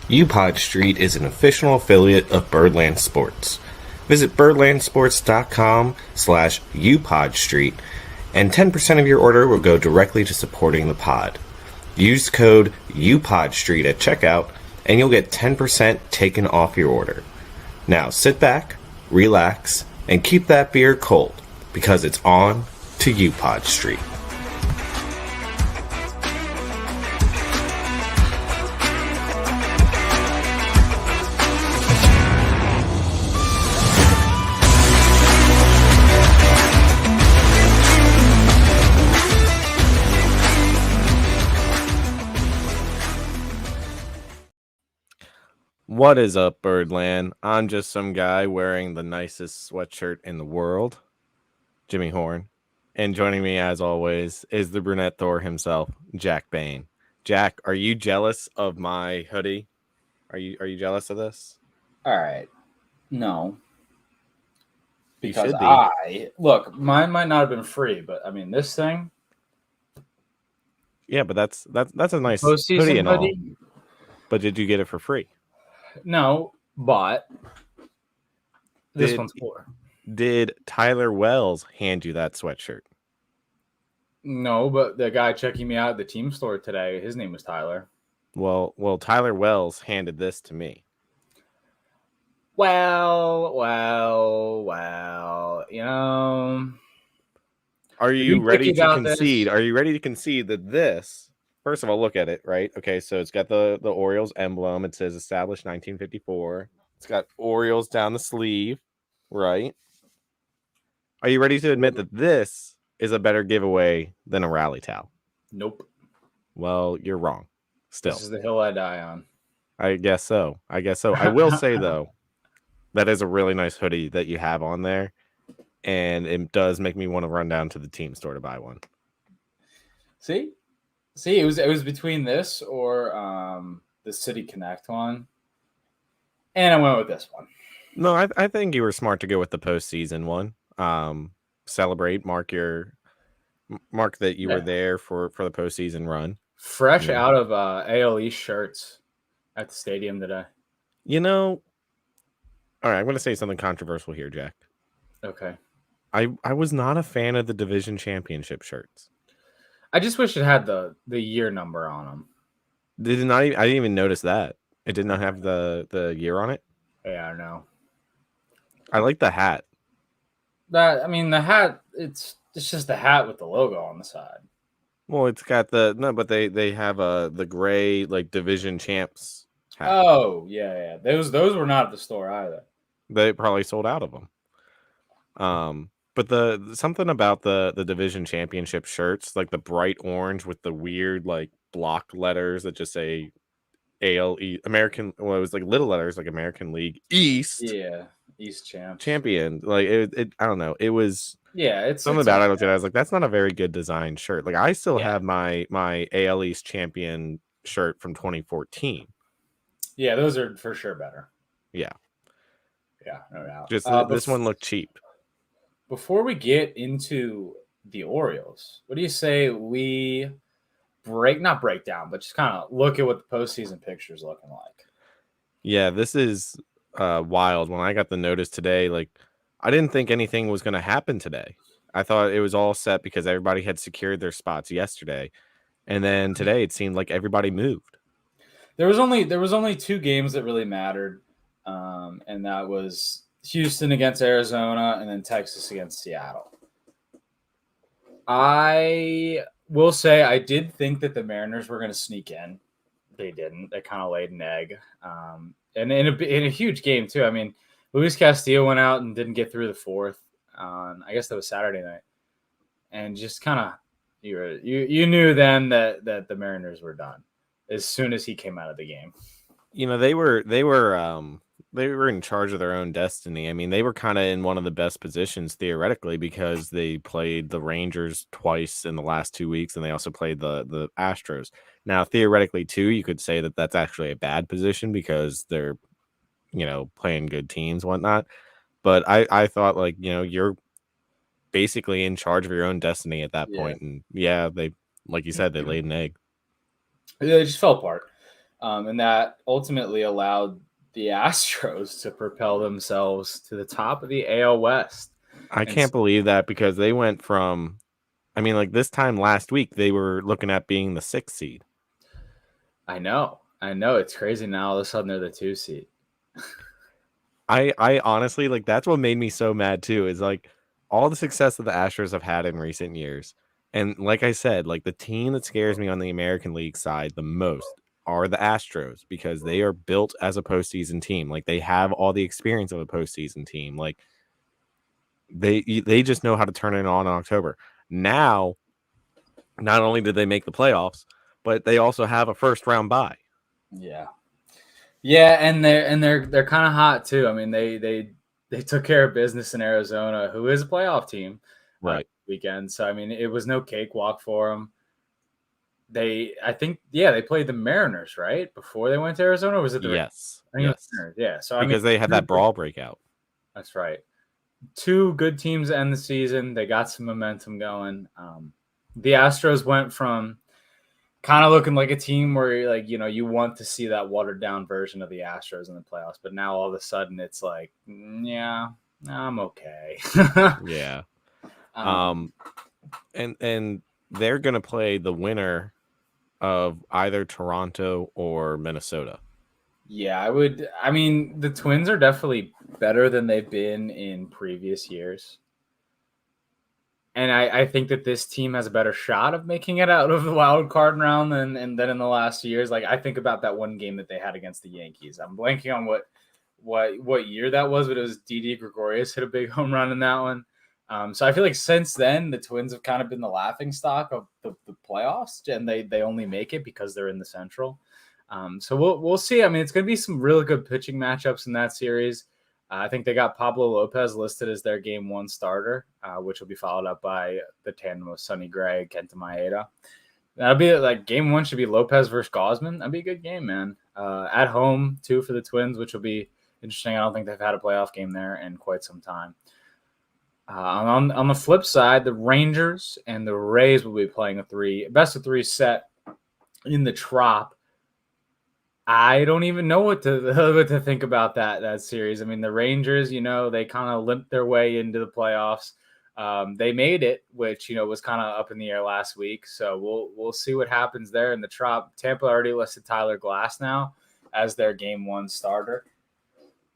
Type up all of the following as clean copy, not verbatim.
UPod Street is an official affiliate of Birdland Sports. Visit birdlandsports.com/UPodStreet, and 10% of your order will go directly to supporting the pod. Use code UPodStreet at checkout, and you'll get 10% taken off your order. Now sit back, relax, and keep that beer cold, because it's on to UPod Street. What is up, Birdland? I'm just some guy wearing the nicest sweatshirt in the world, Jimmy Horn. And joining me, as always, is the brunette Thor himself, Jack Bain. Jack, are you jealous of my hoodie? Are you jealous of this? All right. No. You Because should be. look, mine might not have been free, but I mean this thing. Yeah, but that's a nice Postseason hoodie and all. hoodie? But did you get it for free? No, but this one's for. Did Tyler Wells hand you that sweatshirt? No, but the guy checking me out at the team store today, his name was Tyler. Well, Tyler Wells handed this to me. Well, you know. Are you ready to concede? Are you ready to concede that this, first of all, look at it, right? Okay, so it's got the Orioles emblem. It says established 1954. It's got Orioles down the sleeve, right? Are you ready to admit that this is a better giveaway than a rally towel? Nope. Well, you're wrong. Still. This is the hill I die on. I guess so. I will say, though, that is a really nice hoodie that you have on there. And it does make me want to run down to the team store to buy one. See, it was between this or the City Connect one, and I went with this one. No, I think you were smart to go with the postseason one. Celebrate, mark that you were there for the postseason run. Fresh out of AL East shirts at the stadium today. You know, all right, I'm going to say something controversial here, Jack. Okay. I was not a fan of the division championship shirts. I just wish it had the year number on them. I didn't even notice that. It did not have the year on it. Yeah, I know. I like the hat. The hat, it's just the hat with the logo on the side. Well, it's got but they have the gray like division champs hat. Oh, yeah. Those were not at the store either. They probably sold out of them. But something about the division championship shirts, like the bright orange with the weird like block letters that just say AL American. Well, it was like little letters like American League East. Yeah, East champion. Like it I don't know. It was it's something about it. I looked at it. I was like, that's not a very good design shirt. Like I still have my AL East champion shirt from 2014. Yeah, those are for sure better. Yeah, no doubt. Just this one looked cheap. Before we get into the Orioles, what do you say we not break down, but just kind of look at what the postseason picture is looking like? Yeah, this is wild. When I got the notice today, like I didn't think anything was going to happen today. I thought it was all set because everybody had secured their spots yesterday, and then today it seemed like everybody moved. There was only two games that really mattered, and that was Houston against Arizona and then Texas against Seattle. I will say I did think that the Mariners were going to sneak in. They didn't. They kind of laid an egg. And in a huge game, too. I mean, Luis Castillo went out and didn't get through the fourth. I guess that was Saturday night. And just kind of you knew then that the Mariners were done as soon as he came out of the game. You know, they were in charge of their own destiny. I mean, they were kind of in one of the best positions theoretically because they played the Rangers twice in the last 2 weeks, and they also played the Astros. Now, theoretically, too, you could say that that's actually a bad position because they're, playing good teams, whatnot. But I thought, like, you're basically in charge of your own destiny at that point. And, yeah, they, like you said, they laid an egg. They just fell apart. And that ultimately allowed the Astros to propel themselves to the top of the AL West. I And can't believe that because they went from, I mean, like this time last week, they were looking at being the 6th seed. I know, it's crazy. Now all of a sudden they're the 2 seed. I honestly, like, that's what made me so mad too, is like all the success that the Astros have had in recent years. And like I said, like the team that scares me on the American League side the most are the Astros because they are built as a postseason team. Like they have all the experience of a postseason team. Like they just know how to turn it on in October. Now, not only did they make the playoffs, but they also have a first round bye. Yeah. Yeah, and they're kind of hot too. I mean, they took care of business in Arizona, who is a playoff team, Right. weekend. So I mean, it was no cakewalk for them. I think, yeah, they played the Mariners right before they went to Arizona. Or was it the Rangers? Yes. I think it was Yes. the Mariners. Yeah. So I mean, Because they had that brawl breakout. that's right. 2 good teams to end the season. They got some momentum going. The Astros went from kind of looking like a team where, like, you want to see that watered down version of the Astros in the playoffs, but now all of a sudden it's like, yeah, I'm okay. Yeah. um, And they're gonna play the winner of either Toronto or Minnesota. yeah, I mean, the Twins are definitely better than they've been in previous years. And I think that this team has a better shot of making it out of the wild card round than in the last years. Like, I think about that one game that they had against the Yankees. I'm blanking on what year that was, but it was Didi Gregorius hit a big home run in that one. So I feel like since then the Twins have kind of been the laughing stock of the playoffs, and they only make it because they're in the Central. So we'll see. I mean, it's going to be some really good pitching matchups in that series. I think they got Pablo Lopez listed as their game 1 starter, which will be followed up by the tandem of Sonny Gray, Kenta Maeda. That'll be like game 1 should be Lopez versus Gosman. That'd be a good game, man. At home too for the Twins, which will be interesting. I don't think they've had a playoff game there in quite some time. On the flip side, the Rangers and the Rays will be playing a best of 3 set in the Trop. I don't even know what to think about that series. I mean, the Rangers, they kind of limped their way into the playoffs. They made it, which was kind of up in the air last week. So we'll see what happens there in the Trop. Tampa already listed Tyler Glass now as their game 1 starter.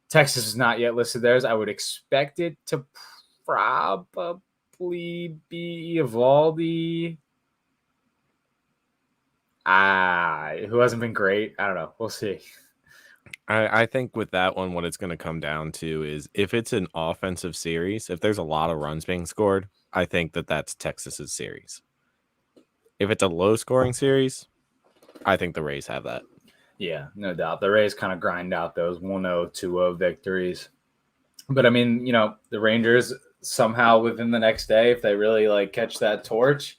Texas is not yet listed theirs. I would expect it to probably be Eovaldi. Who hasn't been great. I don't know. We'll see. I think with that one, what it's going to come down to is if it's an offensive series, if there's a lot of runs being scored, I think that's Texas's series. If it's a low scoring series, I think the Rays have that. Yeah, no doubt. The Rays kind of grind out those 1-0, 2-0 victories. But I mean, the Rangers somehow within the next day, if they really catch that torch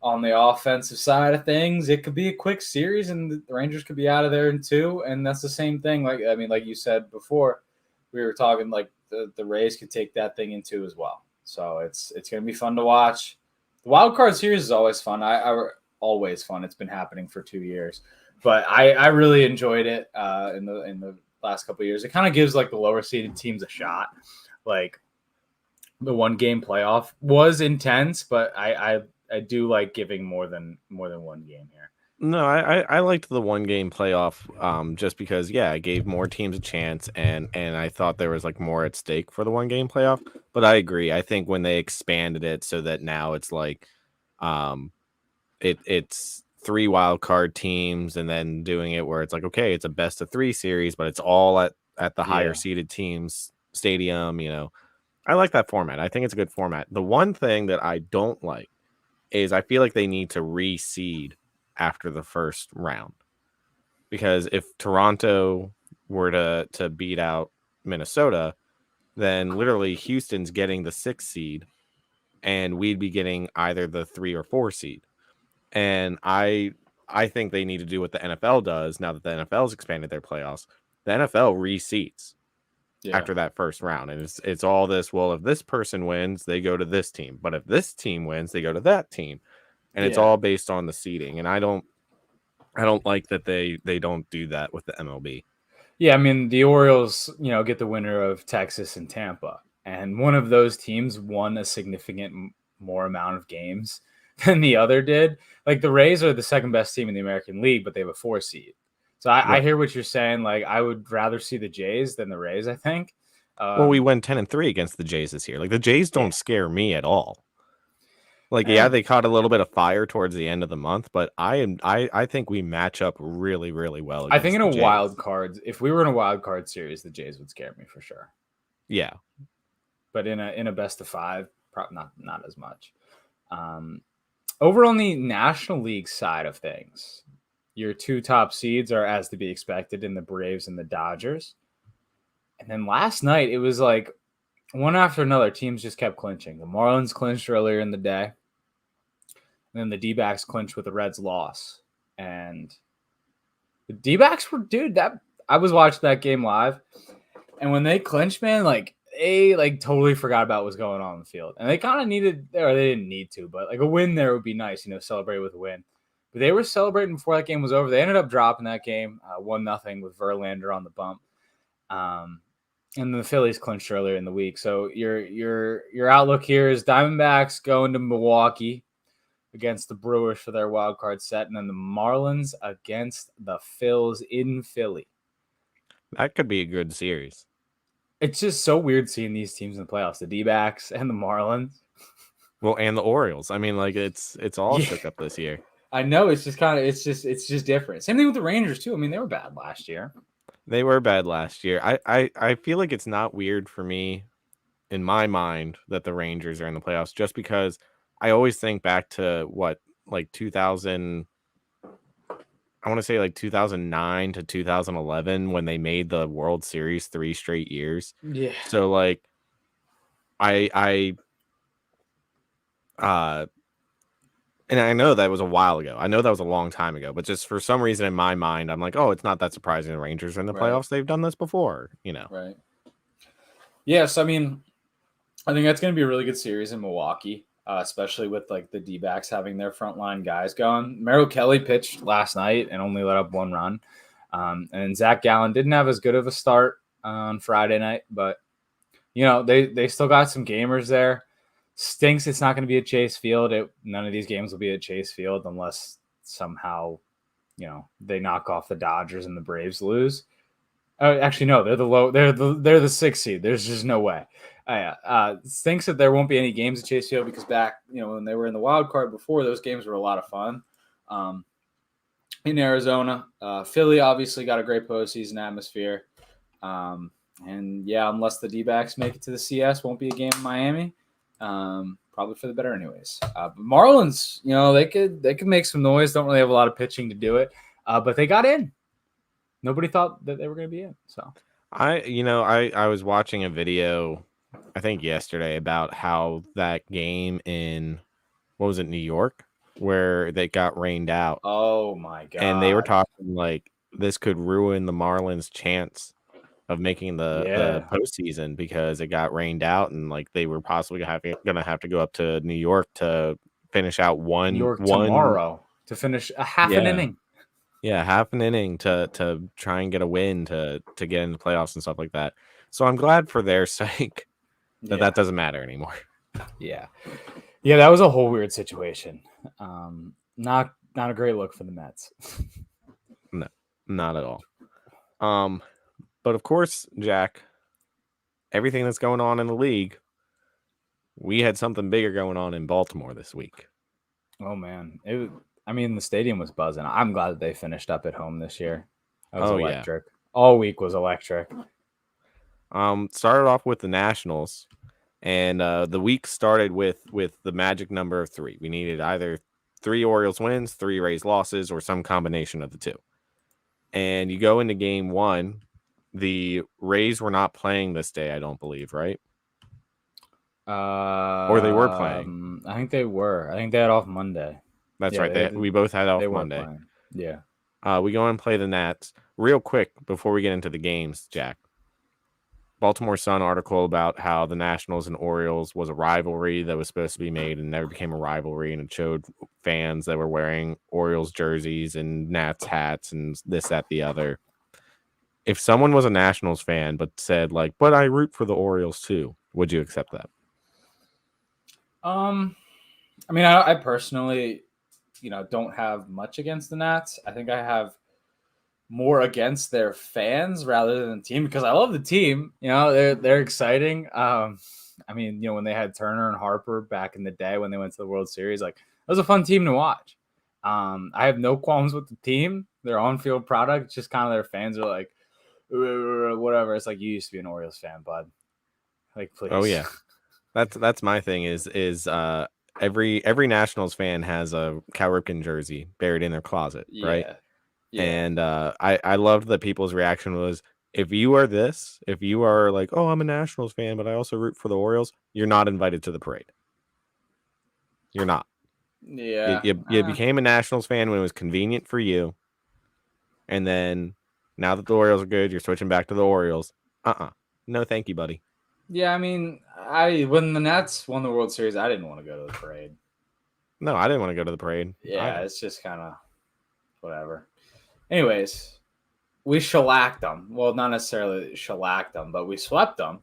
on the offensive side of things, it could be a quick series and the Rangers could be out of there in 2. And that's the same thing. Like you said before, we were talking like the Rays could take that thing in 2 as well. So it's going to be fun to watch. The wild card series is always fun. Always fun. It's been happening for 2 years, but I really enjoyed it in the last couple of years. It kind of gives like the lower seeded teams a shot. Like the 1 game playoff was intense, but I do like giving more than 1 game here. No, I liked the 1 game playoff just because, yeah, it gave more teams a chance and I thought there was like more at stake for the 1 game playoff. But I agree. I think when they expanded it so that now it's like it's 3 wild card teams and then doing it where it's like, okay, it's a best of 3 series, but it's all at the higher seeded teams stadium, I like that format. I think it's a good format. The one thing that I don't like is I feel like they need to reseed after the first round, because if Toronto were to beat out Minnesota, then literally Houston's getting the 6th seed and we'd be getting either the 3 or 4 seed. And I think they need to do what the NFL does now that the NFL's expanded their playoffs. The NFL reseeds after that first round, and it's all this, well, if this person wins, they go to this team, but if this team wins, they go to that team. And it's all based on the seeding. And I don't I don't like that they don't do that with the MLB. Yeah, I mean the Orioles, get the winner of Texas and Tampa, and one of those teams won a significant more amount of games than the other did. Like the Rays are the second best team in the American League, but they have a 4 seed. So I Right. hear what you're saying. Like I would rather see the Jays than the Rays. I think. Well, we went 10-3 against the Jays this year. Like the Jays Yeah, don't scare me at all. Like, yeah, and they caught a little bit of fire towards the end of the month, but I think we match up really, really well I think against in the a Jays. wild card, if we were in a wild card series, the Jays would scare me for sure. Yeah. But in a best of five, probably not as much. Um, Over on the National League side of things, your two top seeds are as to be expected in the Braves and the Dodgers. And then last night, it was like one after another, teams just kept clinching. The Marlins clinched earlier in the day, and then the D backs clinched with the Reds' loss. And the D backs were, dude, that I was watching that game live. And when they clinched, man, like they like totally forgot about what's going on in the field. And they kind of needed, or they didn't need to, but like a win there would be nice, celebrate with a win. But they were celebrating before that game was over. They ended up dropping that game 1-0 with Verlander on the bump. And the Phillies clinched earlier in the week. So your outlook here is Diamondbacks going to Milwaukee against the Brewers for their wild card set, and then the Marlins against the Phils in Philly. That could be a good series. It's just so weird seeing these teams in the playoffs, the D-backs and the Marlins. Well, and the Orioles. I mean, like it's all Yeah. shook up this year. I know it's just different. Same thing with the Rangers too. I mean, they were bad last year. They were bad last year. I feel like it's not weird for me in my mind that the Rangers are in the playoffs just because I always think back to like 2000 I want to say like 2009 to 2011 when they made the World Series 3 straight years. Yeah. So like I and I know that was a while ago. I know that was a long time ago, but just for some reason in my mind, I'm like, oh, it's not that surprising the Rangers are in the Right. playoffs. They've done this before, Right. Yes, I mean, I think that's going to be a really good series in Milwaukee, especially with like the D-backs having their frontline guys going. Merrill Kelly pitched last night and only let up 1 run. And Zach Gallen didn't have as good of a start on Friday night, but they still got some gamers there. Stinks it's not going to be at Chase Field. None of these games will be at Chase Field unless somehow, they knock off the Dodgers and the Braves lose. Actually, no, they're the 6th seed. There's just no way. Stinks that there won't be any games at Chase Field because back, when they were in the wild card before, those games were a lot of fun. In Arizona, Philly obviously got a great postseason atmosphere. And yeah, unless the D-backs make it to the CS, won't be a game in Miami. Probably for the better, anyways. But Marlins, they could make some noise. Don't really have a lot of pitching to do it, but they got in. Nobody thought that they were going to be in. So I was watching a video, I think yesterday, about how that game in what was it, New York, where they got rained out. Oh my god! And they were talking like this could ruin the Marlins' chance of making the postseason because it got rained out, and like they were possibly gonna have to go up to New York to finish out New York tomorrow to finish a half an inning. Yeah, half an inning to try and get a win to get into the playoffs and stuff like that. So I'm glad for their sake that doesn't matter anymore. Yeah, that was a whole weird situation. Not a great look for the Mets. No, not at all. But of course, Jack, everything that's going on in the league, we had something bigger going on in Baltimore this week. Oh man, the stadium was buzzing. I'm glad that they finished up at home this year. That was electric. Yeah. All week was electric. Started off with the Nationals, and the week started with the magic number of 3. We needed either 3 Orioles wins, 3 Rays losses, or some combination of the 2. And you go into game 1. The Rays were not playing this day, I don't believe, right? Or they were playing. I think they were. I think they had off Monday. That's right. We both had off Monday. Yeah. We go and play the Nats. Real quick before we get into the games, Jack. Baltimore Sun article about how the Nationals and Orioles was a rivalry that was supposed to be made and never became a rivalry, and it showed fans that were wearing Orioles jerseys and Nats hats and this, that, the other. If someone was a Nationals fan but said like, "But I root for the Orioles too," would you accept that? I mean, I personally, don't have much against the Nats. I think I have more against their fans rather than the team because I love the team. They're exciting. I mean, when they had Turner and Harper back in the day when they went to the World Series, like, it was a fun team to watch. I have no qualms with the team. Their on-field product, just kind of their fans are like, whatever. It's like, you used to be an Orioles fan, bud. Like, please. Oh yeah, that's my thing. Is every Nationals fan has a Cal Ripken jersey buried in their closet, right? Yeah. And I loved that people's reaction was, if you are like, oh, I'm a Nationals fan, but I also root for the Orioles, you're not invited to the parade. You're not. Yeah. You became a Nationals fan when it was convenient for you. And then now that the Orioles are good, you're switching back to the Orioles. No, thank you, buddy. Yeah, I mean, when the Nats won the World Series, I didn't want to go to the parade. No, I didn't want to go to the parade. Yeah, it's just kind of whatever. Anyways, we shellacked them. Well, not necessarily shellacked them, but we swept them.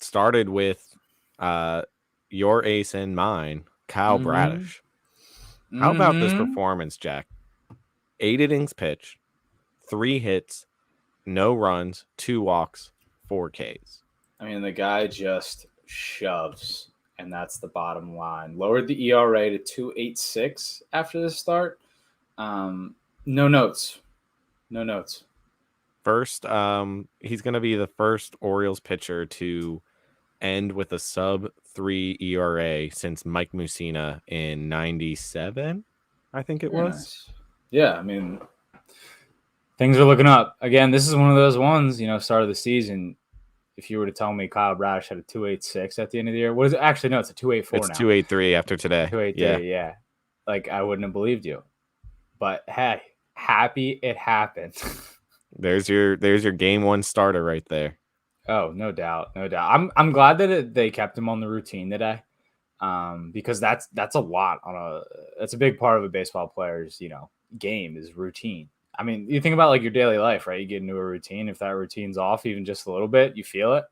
Started with your ace and mine, Kyle Bradish. How about this performance, Jack? 8 innings pitched, 3 hits, no runs, 2 walks, 4 Ks. I mean, the guy just shoves, and that's the bottom line. Lowered the ERA to 2.86 after the start. No notes. First, he's going to be the first Orioles pitcher to end with a sub-3 ERA since Mike Mussina in 97, I think it was. Nice. Yeah, I mean, things are looking up. Again, this is one of those ones, start of the season. If you were to tell me Kyle Bradish had a 2.86 at the end of the year, what is it? Actually, no, it's a 2.84 now. It's 2.83 after today. 2.83, yeah. Like, I wouldn't have believed you. But hey, happy it happened. There's your game 1 starter right there. Oh, no doubt. I'm glad that they kept him on the routine today, because that's a lot that's a big part of a baseball player's game is routine. I mean, you think about like your daily life, right? You get into a routine. If that routine's off even just a little bit, you feel it.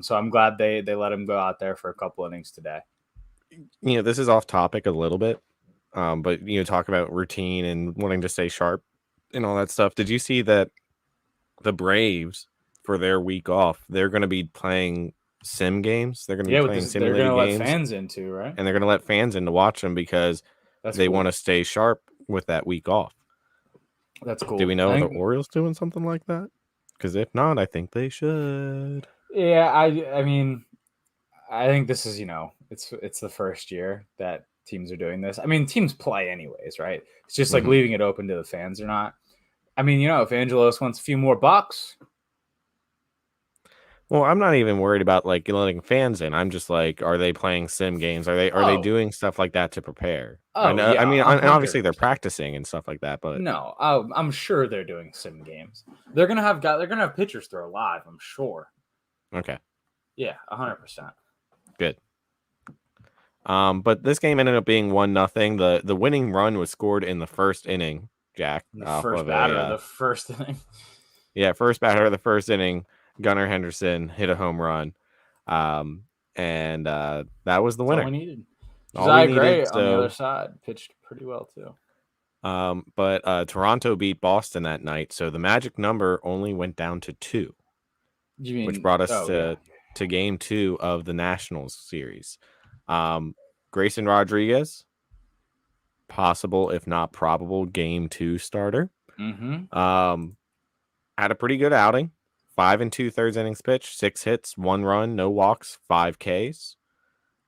So I'm glad they let him go out there for a couple innings today. This is off topic a little bit, but talk about routine and wanting to stay sharp and all that stuff. Did you see that the Braves, for their week off, they're going to be playing sim games? They're going to be playing simulated games. They're going to let fans in too, right? And they're going to let fans in to watch them because they want to stay sharp with that week off. That's cool. Do we know the Orioles doing something like that? Because if not, I think they should. Yeah, I mean, I think this is it's the first year that teams are doing this. I mean, teams play anyways, right? It's just like leaving it open to the fans or not. I mean, if Angelos wants a few more bucks. Well, I'm not even worried about like letting fans in. I'm just like, are they playing sim games? Are they doing stuff like that to prepare? Oh, yeah, I mean, 100%. obviously they're practicing and stuff like that, but no, I'm sure they're doing sim games. They're gonna have pitchers throw live. I'm sure. Okay. Yeah, 100%. Good. But this game ended up being 1-0. The winning run was scored in the first inning, Jack. The first batter of the first inning. Yeah, first batter of the first inning. Gunnar Henderson hit a home run, and that was the winner. All we needed. Josiah Gray on the other side pitched pretty well too. But Toronto beat Boston that night, so the magic number only went down to 2, which brought us to game 2 of the Nationals series. Grayson Rodriguez, possible if not probable game 2 starter. Had a pretty good outing. 5 2/3 innings pitched, 6 hits, 1 run, no walks, 5 Ks.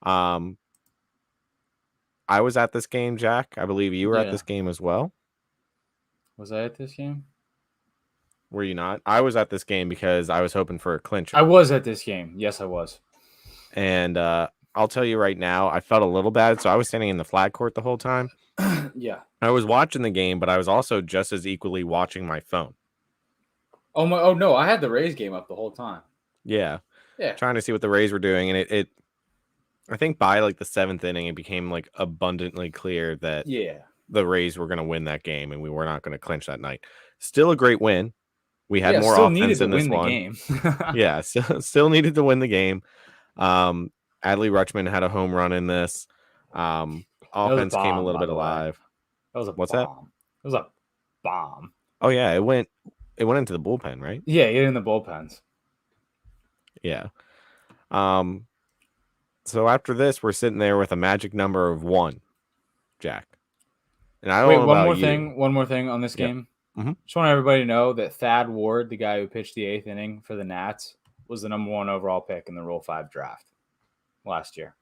I was at this game, Jack. I believe you were at this game as well. Was I at this game? Were you not? I was at this game because I was hoping for a clincher. I was at this game. Yes, I was. And I'll tell you right now, I felt a little bad. So I was standing in the flag court the whole time. Yeah. I was watching the game, but I was also just as equally watching my phone. Oh no, I had the Rays game up the whole time. Yeah, Yeah. trying to see what the Rays were doing, and it I think by like the 7th inning, it became like abundantly clear that Yeah. the Rays were going to win that game, and we were not going to clinch that night. Still a great win. We had Yeah, more still needed offense to in this win the one. game. Yeah, still needed to win the game. Adley Rutschman had a home run in this. Offense came a little bit alive. That was a What's that? bomb. It was a bomb. Oh yeah, it went into the bullpen, right? Yeah, in the bullpens. Yeah. So after this, we're sitting there with a magic number of 1, Jack. And I don't know one about more you. thing. One more thing on this Yep. game. Mhm. Just want everybody to know that Thad Ward, the guy who pitched the 8th inning for the Nats, was the number 1 overall pick in the Rule 5 draft last year.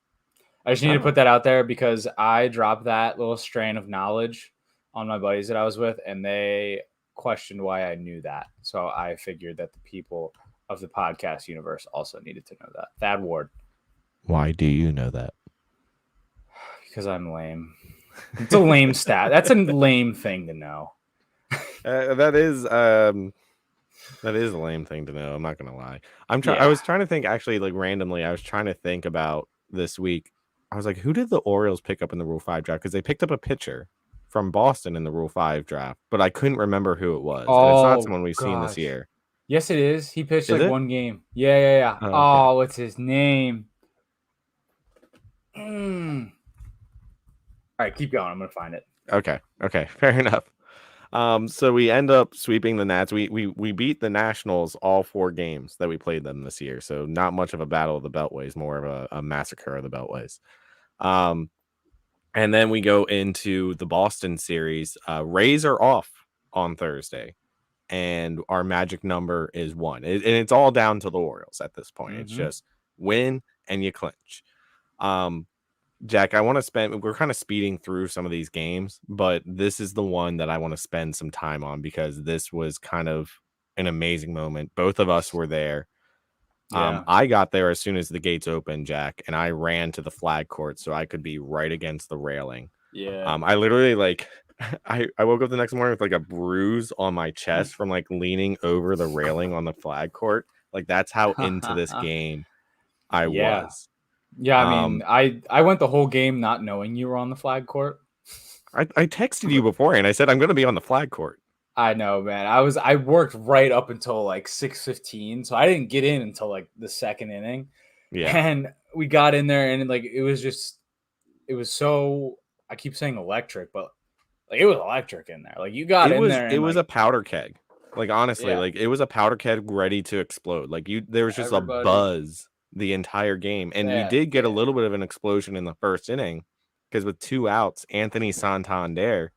I just need to put that out there because I dropped that little strain of knowledge on my buddies that I was with, and they questioned why I knew that. So I figured that the people of the podcast universe also needed to know that. Thad Ward. Why do you know that? Because I'm lame. It's a lame stat. That's a lame thing to know. That is a lame thing to know. I'm not gonna lie. I was trying to think actually, like randomly. I was trying to think about this week. I was like, who did the Orioles pick up in the Rule 5 draft? Because they picked up a pitcher from Boston in the Rule 5 draft, but I couldn't remember who it was. And it's not someone we've seen this year. Yes, it is. He pitched Is like it? one game. Yeah. Oh, okay. Oh, what's his name? All right, keep going. I'm gonna find it. Okay, fair enough. So we end up sweeping the Nats. We beat the Nationals all 4 games that we played them this year. So not much of a battle of the Beltways, more of a massacre of the Beltways. And then we go into the Boston series. Rays are off on Thursday, and our magic number is 1. And it's all down to the Orioles at this point. It's just win and you clinch. Jack, we're kind of speeding through some of these games, but this is the one that I want to spend some time on because this was kind of an amazing moment. Both of us were there. Yeah. I got there as soon as the gates opened, Jack, and I ran to the flag court so I could be right against the railing. Yeah. I literally I woke up the next morning with like a bruise on my chest from like leaning over the railing on the flag court. Like that's how into this game I was. Yeah, I mean, I went the whole game not knowing you were on the flag court. I texted you before and I said I'm going to be on the flag court. I know, man. I worked right up until like 6:15, so I didn't get in until like the 2nd inning. Yeah, and we got in there, and like it was so. I keep saying electric, but like it was electric in there. Like you got in there, and it was a powder keg. Like honestly, like it was a powder keg ready to explode. Like there was just a buzz the entire game, and we did get a little bit of an explosion in the 1st inning because with 2 outs, Anthony Santander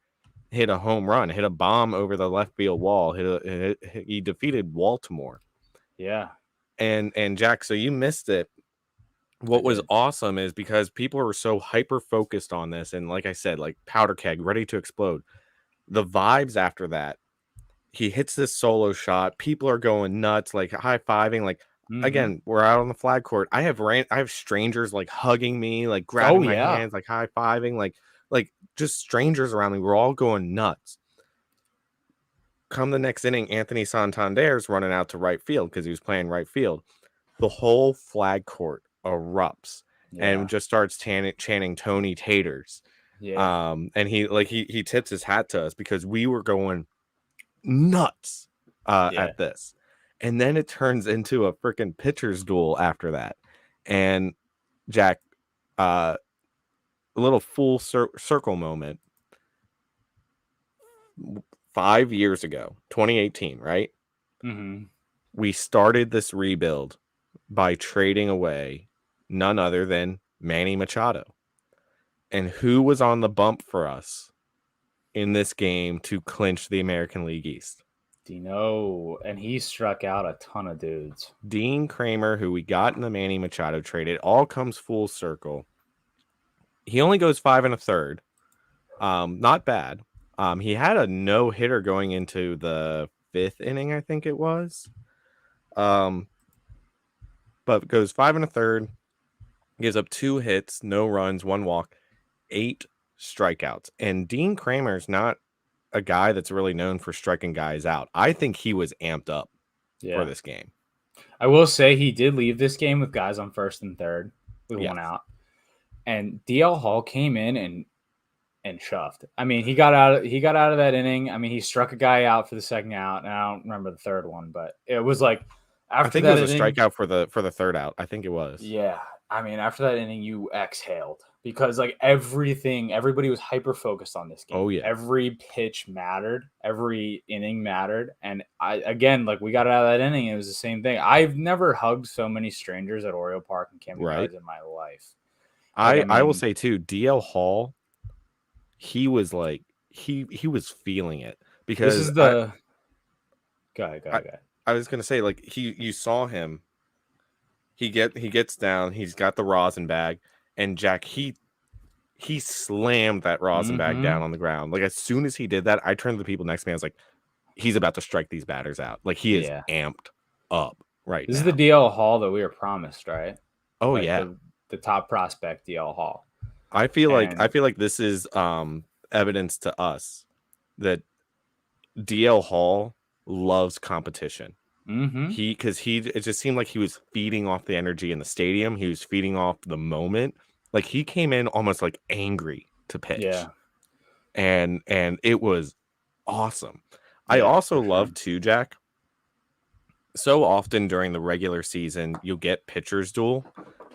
hit a home run, hit a bomb over the left field wall. He defeated Baltimore. Yeah, and Jack, so you missed it. What was awesome is because people were so hyper focused on this, and like I said, like powder keg ready to explode. The vibes after that, he hits this solo shot. People are going nuts, like high fiving. Like again, we're out on the flag court. I have strangers like hugging me, like grabbing my hands, like high fiving, like just strangers around me. We're all going nuts. Come the next inning, Anthony Santander's running out to right field because he was playing right field. The whole flag court erupts and just starts chanting Tony Taters. Yeah. And he tips his hat to us because we were going nuts at this. And then it turns into a freaking pitcher's duel after that. And Jack, a little full circle moment. 5 years ago, 2018, right? We started this rebuild by trading away none other than Manny Machado. And who was on the bump for us in this game to clinch the American League East? Dino, and he struck out a ton of dudes. Dean Kramer, who we got in the Manny Machado trade. It all comes full circle. He only goes 5 1/3. Not bad. He had a no-hitter going into the 5th inning, I think it was. But goes 5 1/3, gives up 2 hits, no runs, 1 walk, 8 strikeouts. And Dean Kramer's not a guy that's really known for striking guys out. I think he was amped up Yeah. for this game. I will say he did leave this game with guys on first and third with Yes. one out. And DL Hall came in and shoved. I mean, he got out of that inning. I mean, he struck a guy out for the second out, and I don't remember the third one, but it was like after I think that it was inning, a strikeout for the third out. I think it was. yeah. I mean, after that inning, you exhaled because like everybody was hyper focused on this game. Oh, yeah. Every pitch mattered, every inning mattered, and like we got out of that inning, it was the same thing. I've never hugged so many strangers at Oriole Park and Camden Right. Yards in my life. Like, I will say too, DL Hall, he was like he was feeling it because this is the go ahead. I was gonna say, like, you saw him. He gets down. He's got the rosin bag, and Jack he slammed that rosin bag down on the ground. Like, as soon as he did that, I turned to the people next to me. I was like, he's about to strike these batters out. Like, he is amped up right This now. is the DL Hall that we were promised, right? Oh, Like yeah. the top prospect DL Hall. I feel like this is evidence to us that DL Hall loves competition. Mm-hmm. It just seemed like he was feeding off the energy in the stadium. He was feeding off the moment. Like, he came in almost like angry to pitch. Yeah. And it was awesome. Yeah, I also love too, Jack. So often during the regular season, you'll get pitchers duel,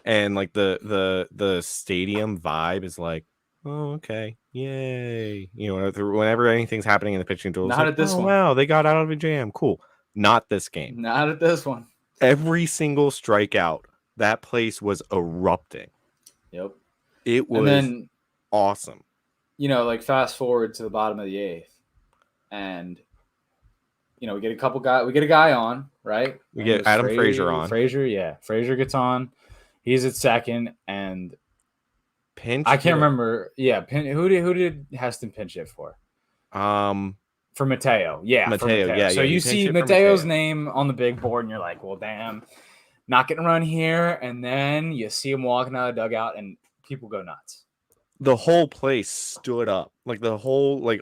and like the stadium vibe is like, oh, okay, yay. You know, whenever anything's happening in the pitching duel, Not at this one. Wow, they got out of a jam. Cool. Not this game. Not at this one. Every single strikeout, that place was erupting. Yep. It was awesome. You know, like fast forward to the bottom of the eighth, and you know, we get a guy on, right? We get Adam Frazier on. Frazier gets on. He's at second, and pinch. I can't remember. Yeah, who did Heston pinch it for? For Mateo. Yeah, Mateo. Yeah. So you see Mateo's name on the big board, and you're like, well, damn, not getting run here. And then you see him walking out of the dugout, and people go nuts. The whole place stood up, like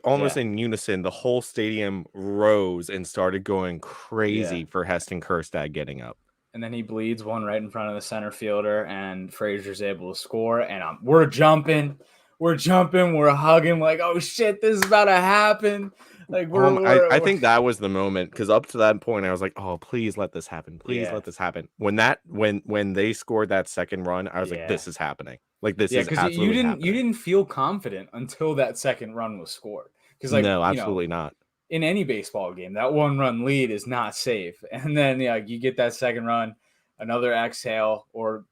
almost in unison. The whole stadium rose and started going crazy for Heston Kjerstad getting up. And then he bleeds one right in front of the center fielder, and Frazier's able to score. And we're jumping, we're hugging, like, oh shit, this is about to happen. Like I think that was the moment, because up to that point I was like, oh, please let this happen. Please let this happen. When they scored that second run, I was like, this is happening. Like, this is absolutely happening. You didn't feel confident until that second run was scored. Because no, absolutely not. In any baseball game, that one run lead is not safe. And then you get that second run, another exhale, or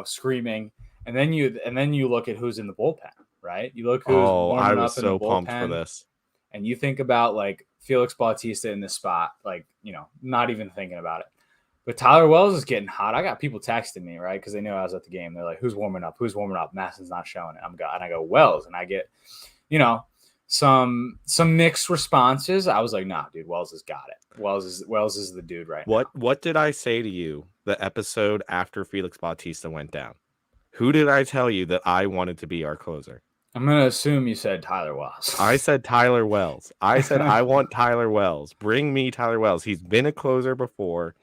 screaming, and then you look at who's in the bullpen, right? You look who's warming I up was in so the bullpen, pumped for this. And you think about like Felix Bautista in this spot, like, not even thinking about it. But Tyler Wells is getting hot. I got people texting me, right? Because they knew I was at the game. They're like, who's warming up? Who's warming up? Madison's not showing it. And I go, Wells. And I get, some mixed responses. I was like, nah, dude, Wells has got it. Wells is the dude right now. What did I say to you the episode after Felix Bautista went down? Who did I tell you that I wanted to be our closer? I'm going to assume you said Tyler Wells. I said Tyler Wells. I said, I want Tyler Wells. Bring me Tyler Wells. He's been a closer before.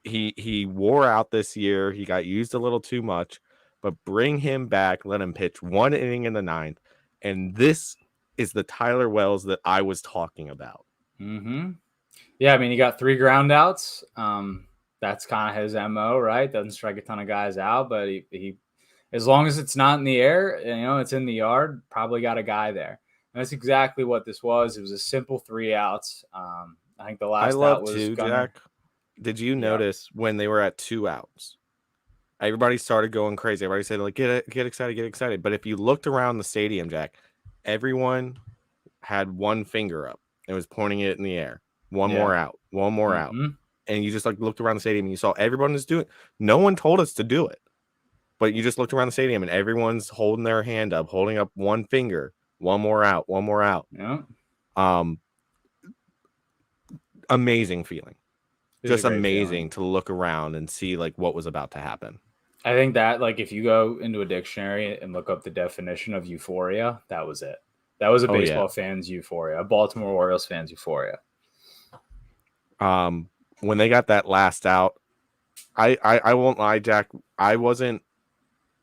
He wore out this year. He got used a little too much, but bring him back. Let him pitch one inning in the ninth. And this is the Tyler Wells that I was talking about. Mm-hmm. Yeah, I mean, he got 3 ground outs. That's kind of his MO, right? Doesn't strike a ton of guys out, but he as long as it's not in the air, it's in the yard, probably got a guy there. And that's exactly what this was. It was a simple 3 outs. I think the last out was Jack. Did you notice when they were at 2 outs? Everybody started going crazy. Everybody said, like, get excited. But if you looked around the stadium, Jack, everyone had one finger up and was pointing it in the air. One more out. And you just looked around the stadium and you saw everyone was doing it. No one told us to do it. But you just looked around the stadium and everyone's holding their hand up, holding up one finger. One more out. Yeah. Amazing feeling. Just amazing to look around and see what was about to happen. I think that if you go into a dictionary and look up the definition of euphoria, that was it. That was a baseball fan's euphoria, a Baltimore Orioles fan's euphoria. when they got that last out, I won't lie, Jack. I wasn't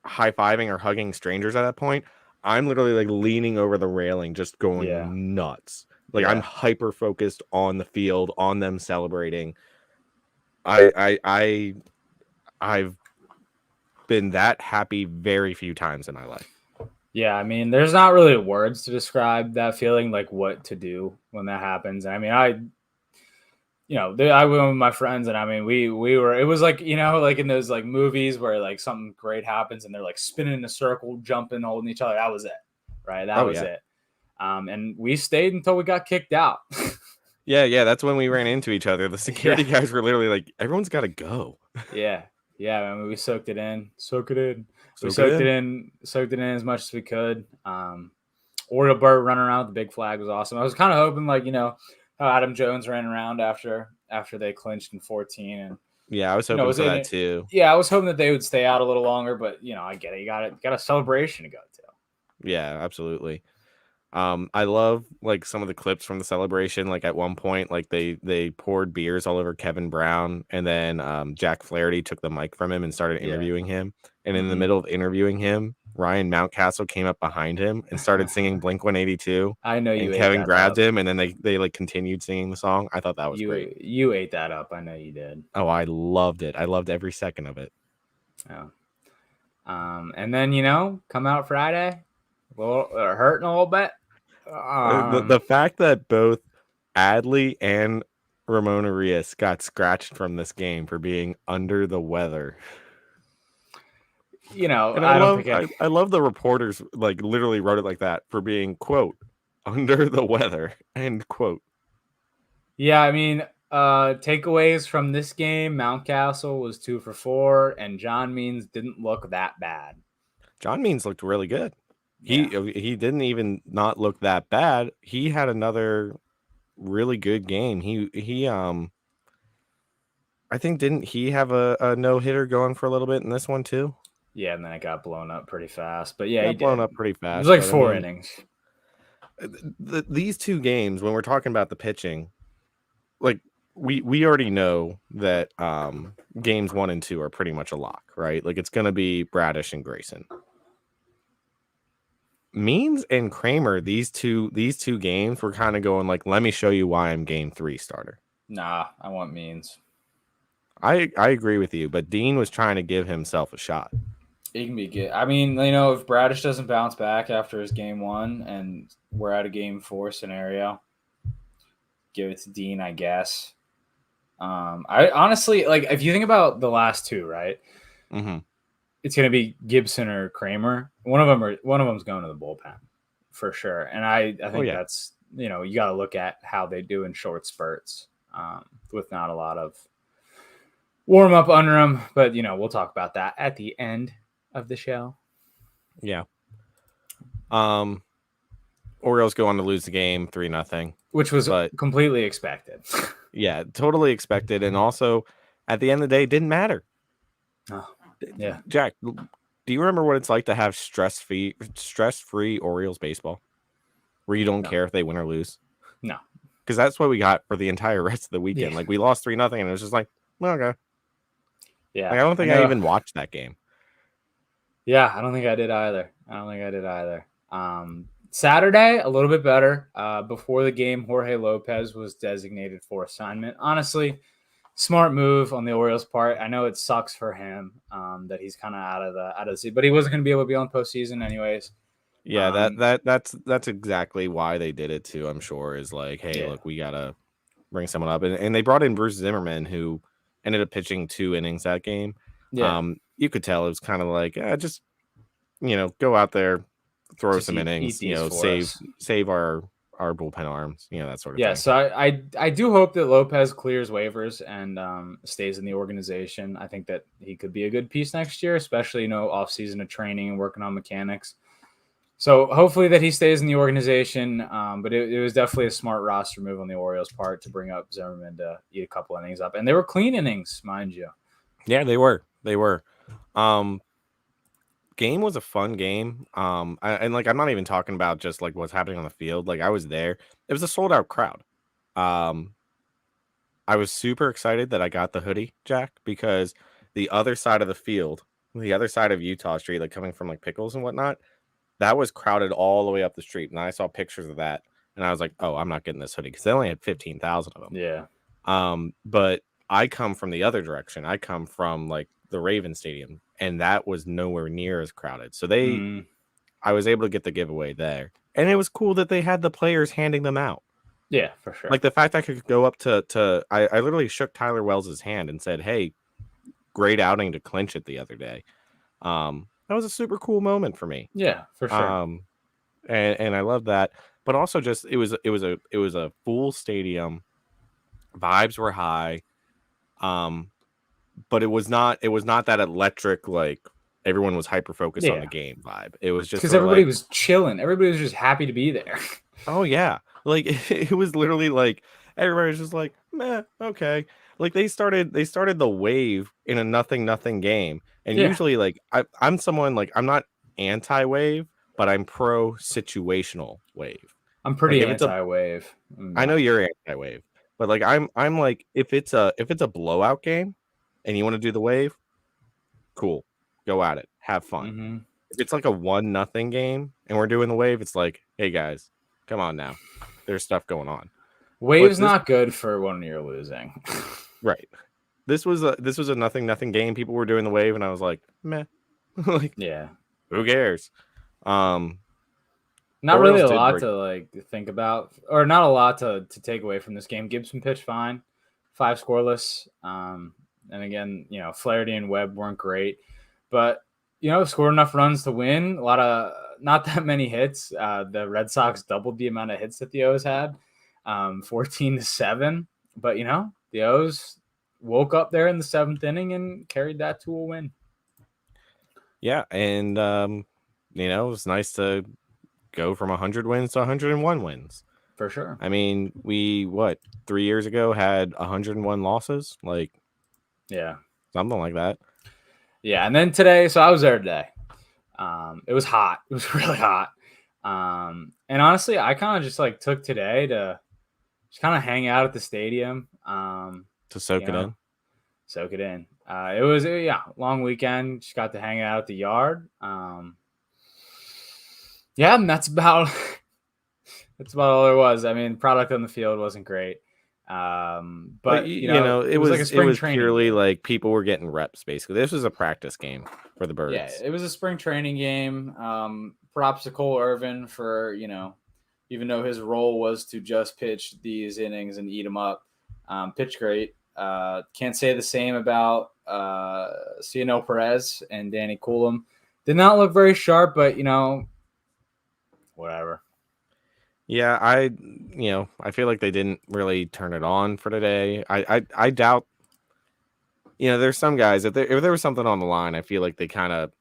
high-fiving or hugging strangers at that point. I'm literally like leaning over the railing, just Yeah. going nuts. Like I'm Yeah. hyper focused on the field, on them celebrating. I've been that happy very few times in my life. Yeah, I mean, there's not really words to describe that feeling, like what to do when that happens. I mean, I went with my friends, and I mean, we were. It was like like in those like movies where like something great happens, and they're like spinning in a circle, jumping, holding each other. That was it, right? That Oh was yeah. it. And we stayed until we got kicked out. Yeah, that's when we ran into each other. The security Yeah. guys were literally like, everyone's got to go. Yeah, yeah. I mean, we soaked it in. Soak it in. We Soak it soaked it in. in. Soaked it in as much as we could. Oriole Burt running around with the big flag was awesome. I was kind of hoping, like how Adam Jones ran around after they clinched in 14, and Yeah, I was it hoping was for in that it. too. Yeah, I was hoping that they would stay out a little longer, but I get it. You got a celebration to go to. Yeah, absolutely. I love like some of the clips from the celebration. Like at one point, like they poured beers all over Kevin Brown, and then Jack Flaherty took the mic from him and started Yeah. interviewing him. And in the Mhm. middle of interviewing him, Ryan Mountcastle came up behind him and started singing Blink 182. I know you And ate Kevin that grabbed up. him, and then they like continued singing the song. I thought that was great. You ate that up. I know you did. Oh, I loved it. I loved every second of it. Yeah. And then come out Friday, hurting a little bit. The fact that both Adley and Ramon Arias got scratched from this game for being under the weather. And I don't think I love the reporters like literally wrote it like that for being quote under the weather end quote. Yeah, I mean, takeaways from this game: Mountcastle was 2 for 4, and John Means didn't look that bad. John Means looked really good. Yeah. He didn't even not look that bad. He had another really good game. He I think didn't he have a no hitter going for a little bit in this one too? Yeah, and then it got blown up pretty fast. But yeah, he Got blown did. up pretty It fast. was like but, 4 I mean, innings. These two games, when we're talking about the pitching, like we already know that games 1 and 2 are pretty much a lock, right? Like it's gonna be Bradish and Grayson. Means and Kramer, these two games were kind of going like, let me show you why I'm game 3 starter. Nah, I want Means. I agree with you, but Dean was trying to give himself a shot. It can be good. I mean, if Bradish doesn't bounce back after his game 1 and we're at a game 4 scenario, give it to Dean, I guess. I honestly like if you think about the last 2, right? Mm-hmm. It's going to be Gibson or Kramer. One of them's going to the bullpen for sure. And I think that's you got to look at how they do in short spurts with not a lot of warm up under them. But we'll talk about that at the end of the show. Yeah. Orioles go on to lose the game 3-0, which was completely expected. Yeah, totally expected, and also at the end of the day, it didn't matter. Oh, yeah, Jack, do you remember what it's like to have stress-free Orioles baseball, where you don't care if they win or lose? No, because that's what we got for the entire rest of the weekend. Yeah. Like we lost 3-0, and it was just like, well, okay. Yeah, Like, I don't think I even watched that game. Yeah, I don't think I did either. Saturday, a little bit better. Before the game, Jorge Lopez was designated for assignment. Honestly, smart move on the Orioles' part. I know it sucks for him that he's kind of out of the seat, but he wasn't going to be able to be on postseason anyways. Yeah, that's exactly why they did it too. I'm sure is like, hey, look, we gotta bring someone up, and they brought in Bruce Zimmerman, who ended up pitching 2 innings that game. Yeah, you could tell it was kind of like, just go out there, throw some innings, save our bullpen arms, that sort of thing. Yeah, so I do hope that Lopez clears waivers and stays in the organization. I think that he could be a good piece next year, especially off season of training and working on mechanics. So hopefully that he stays in the organization. But it was definitely a smart roster move on the Orioles' part to bring up Zimmerman to eat a couple innings up, and they were clean innings, mind you. Yeah, they were. Game was a fun game. I'm not even talking about just like what's happening on the field. Like I was there. It was a sold out crowd. I was super excited that I got the hoodie, Jack, because the other side of the field, the other side of Utah Street, like coming from like Pickles and whatnot, that was crowded all the way up the street. And I saw pictures of that, and I was like, "Oh, I'm not getting this hoodie," because they only had 15,000 of them. Yeah. But I come from the other direction. I come from like the Raven Stadium, and that was nowhere near as crowded. So I was able to get the giveaway there, and it was cool that they had the players handing them out. Yeah, for sure. Like the fact I could go up to I literally shook Tyler Wells's hand and said, "Hey, great outing to clinch it the other day." That was a super cool moment for me. Yeah, for sure. And I love that. But also just it was a full stadium. Vibes were high. But it was not that electric, like everyone was hyper focused on the game vibe. It was just because sort of everybody like, was chilling. Everybody was just happy to be there. oh yeah. Like it was literally like everybody was just like, meh, okay. Like they started the wave in a nothing game. And Yeah. usually like I'm someone like I'm not anti-wave, but I'm pro situational wave. I'm Like pretty if it's a anti-wave. I know you're anti-wave, but like I'm like if it's a blowout game and you want to do the wave, cool. Go at it. Have fun. Mm-hmm. If it's like a 1-0 game and we're doing the wave, it's like, hey guys, come on now. There's stuff going on. Wave's not good for when you're losing. Right. This was a 0-0 game. People were doing the wave, and I was like, meh. Like, yeah. Who cares? Not really a lot to like think about, or not a lot to take away from this game. Gibson pitched fine, 5 scoreless. And again, Flaherty and Webb weren't great, but scored enough runs to win. A lot of not that many hits. The Red Sox doubled the amount of hits that the O's had, 14-7. But the O's woke up there in the 7th inning and carried that to a win. Yeah, and it was nice to go from 100 wins to 101 wins. For sure. I mean, we 3 years ago had 101 losses, like yeah, something like that. Yeah, and then today, so I was there today. It was hot. It was really hot. And honestly, I kind of just like took today to just kind of hang out at the stadium. To soak it in. Soak it in. It was long weekend. Just got to hang out at the yard. Yeah, and that's about all there was. I mean, product on the field wasn't great. But it was purely game. Like people were getting reps. Basically, this was a practice game for the Birds. Yeah, it was a spring training game. Props to Cole Irvin for even though his role was to just pitch these innings and eat them up, pitch great. Can't say the same about Cionel Perez and Danny Coulomb. Did not look very sharp, but whatever. Yeah, I feel like they didn't really turn it on for today. I doubt. There's some guys if there was something on the line, I feel like they kind of,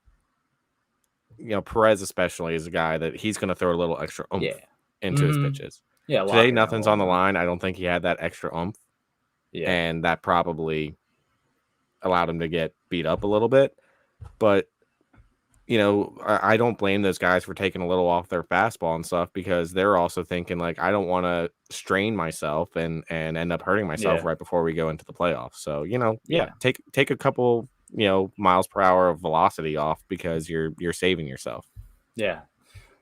Perez especially is a guy that he's going to throw a little extra oomph into his pitches. Yeah, today nothing's on the line. I don't think he had that extra oomph. Yeah, and that probably allowed him to get beat up a little bit, but. I don't blame those guys for taking a little off their fastball and stuff because they're also thinking like, I don't want to strain myself and end up hurting myself right before we go into the playoffs. So, take a couple, miles per hour of velocity off because you're saving yourself. Yeah.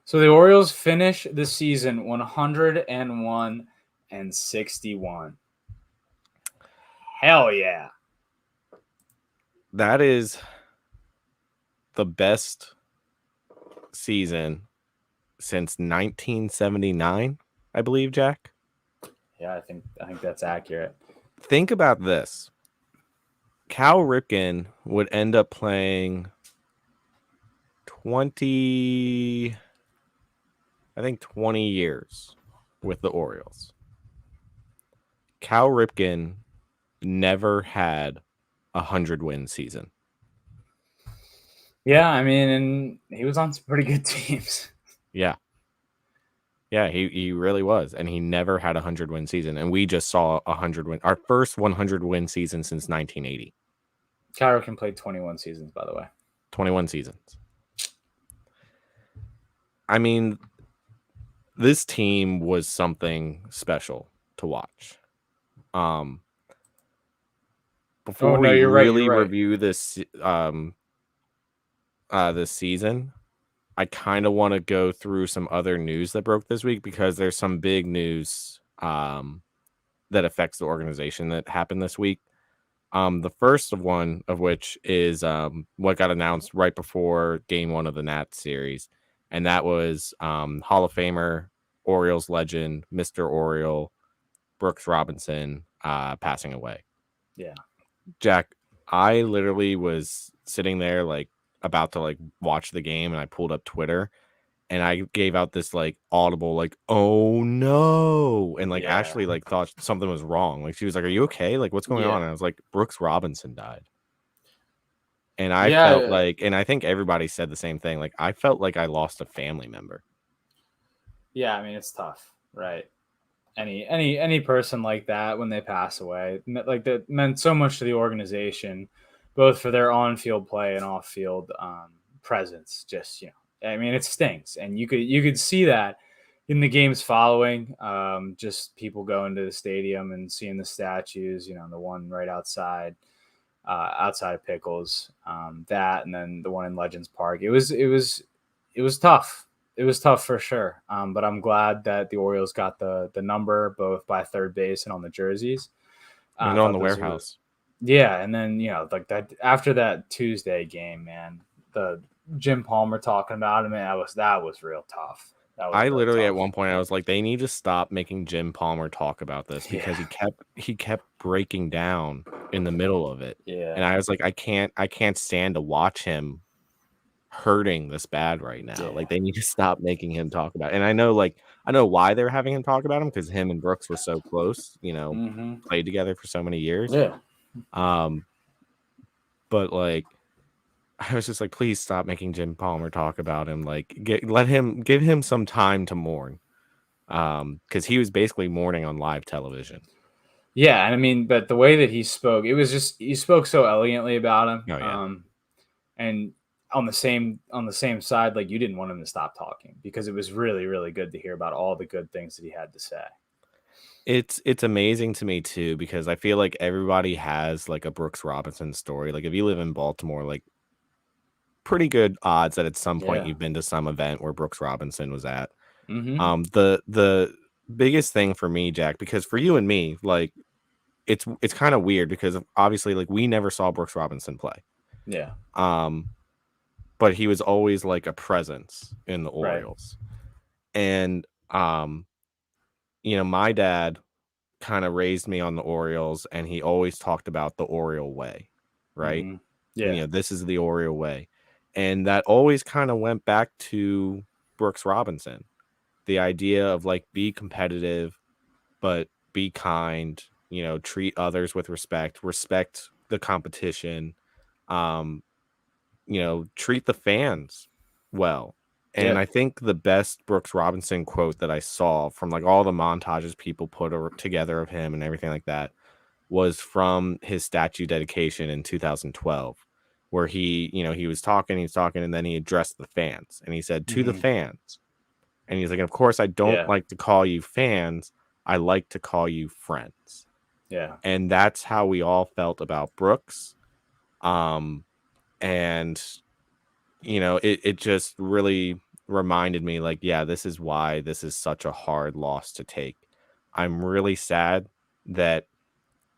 So the Orioles finish the season 101-61. Hell yeah. That is the best season since 1979, I believe, Jack. Yeah, I think that's accurate. Think about this. Cal Ripken would end up playing 20 years with the Orioles. Cal Ripken never had a 100-win season. Yeah, I mean, and he was on some pretty good teams. Yeah. Yeah, he really was. And he never had a 100-win season. And we just saw 100-win, our first 100-win season since 1980. Cal Ripken played 21 seasons, by the way. 21 seasons. I mean, this team was something special to watch. Oh before no, we you're right. You're really right. review this season, I kind of want to go through some other news that broke this week because there's some big news that affects the organization that happened this week. The first of one of which is what got announced right before game one of the Nats series, and that was Hall of Famer, Orioles legend, Mr. Oriole, Brooks Robinson passing away. Yeah. Jack, I literally was sitting there like about to like watch the game and I pulled up Twitter and I gave out this like audible like oh no, and like Yeah. Ashley like thought something was wrong. Like she was like, "Are you okay? Like what's going on?" Yeah. And I was like, "Brooks Robinson died." And I felt Yeah. like, and I think everybody said the same thing. Like I felt like I lost a family member. Yeah. I mean, it's tough, right? Any person like that when they pass away, like that meant so much to the organization, both for their on-field play and off-field presence. Just I mean, it stings, and you could see that in the games following. Just people going to the stadium and seeing the statues. The one right outside of Pickles, that, and then the one in Legends Park. It was tough. It was tough for sure. But I'm glad that the Orioles got the number both by third base and on the jerseys. I And on thought the those were warehouse. yeah, and then like that after that Tuesday game, man, the Jim Palmer talking about him, man, that was real tough. That was I real literally at tough. one point I was like, they need to stop making Jim Palmer talk about this because Yeah, he kept breaking down in the middle of it. And yeah, I was like, I can't stand to watch him hurting this bad right now. yeah. Like they need to stop making him talk about it. And I know why they're having him talk about him because him and Brooks were so close, Mm-hmm. played together for so many years. Yeah, Um, but like I was just like, please stop making Jim Palmer talk about him. Like give him some time to mourn. Because he was basically mourning on live television. yeah. And I mean, but the way that he spoke, it was just he spoke so elegantly about him. Oh yeah. And on the same side, like you didn't want him to stop talking because it was really, really good to hear about all the good things that he had to say. It's amazing to me too because I feel like everybody has like a Brooks Robinson story. Like if you live in Baltimore, like pretty good odds that at some point Yeah. you've been to some event where Brooks Robinson was at. Mm-hmm. The biggest thing for me, Jack, because for you and me, like it's kind of weird because obviously like we never saw Brooks Robinson play. Yeah. Um, but he was always like a presence in the Right. Orioles. And my dad kind of raised me on the Orioles and he always talked about the Oriole way, right? Mm-hmm. Yeah. This is the Oriole way. And that always kind of went back to Brooks Robinson. The idea of like be competitive, but be kind, treat others with respect the competition, um, treat the fans well. And Yeah. I think the best Brooks Robinson quote that I saw from like all the montages people put together of him and everything like that was from his statue dedication in 2012, where he was talking, and then he addressed the fans and he said, "To the Mm-hmm. fans." And he's like, "Of course, I don't Yeah. like to call you fans. I like to call you friends." Yeah. And that's how we all felt about Brooks. And it just really reminded me like, yeah, this is why this is such a hard loss to take. I'm really sad that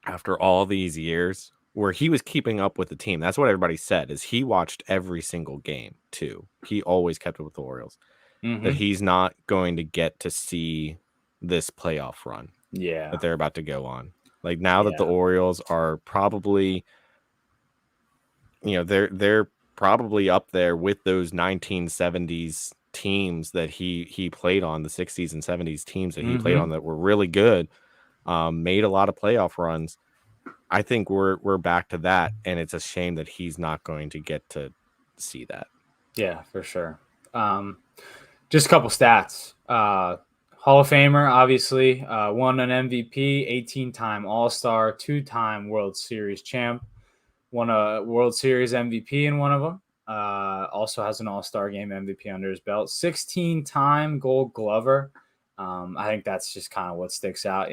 after all these years where he was keeping up with the team, that's what everybody said, is he watched every single game too. He always kept up with the Orioles, that Mm-hmm. he's not going to get to see this playoff run that Yeah. they're about to go on. Like now that the Yeah. Orioles are probably, they're probably up there with those 1970s teams that he played on, the 60s and 70s teams that he played Mm-hmm. on that were really good, made a lot of playoff runs. I think we're back to that, and it's a shame that he's not going to get to see that. Yeah, for sure. Um, just a couple stats. Hall of Famer, obviously, won an MVP, 18-time All-Star, 2-time World Series champ, won a World Series MVP in one of them. Also has an All-Star Game MVP under his belt. 16-time Gold Glover. I think that's just kind of what sticks out.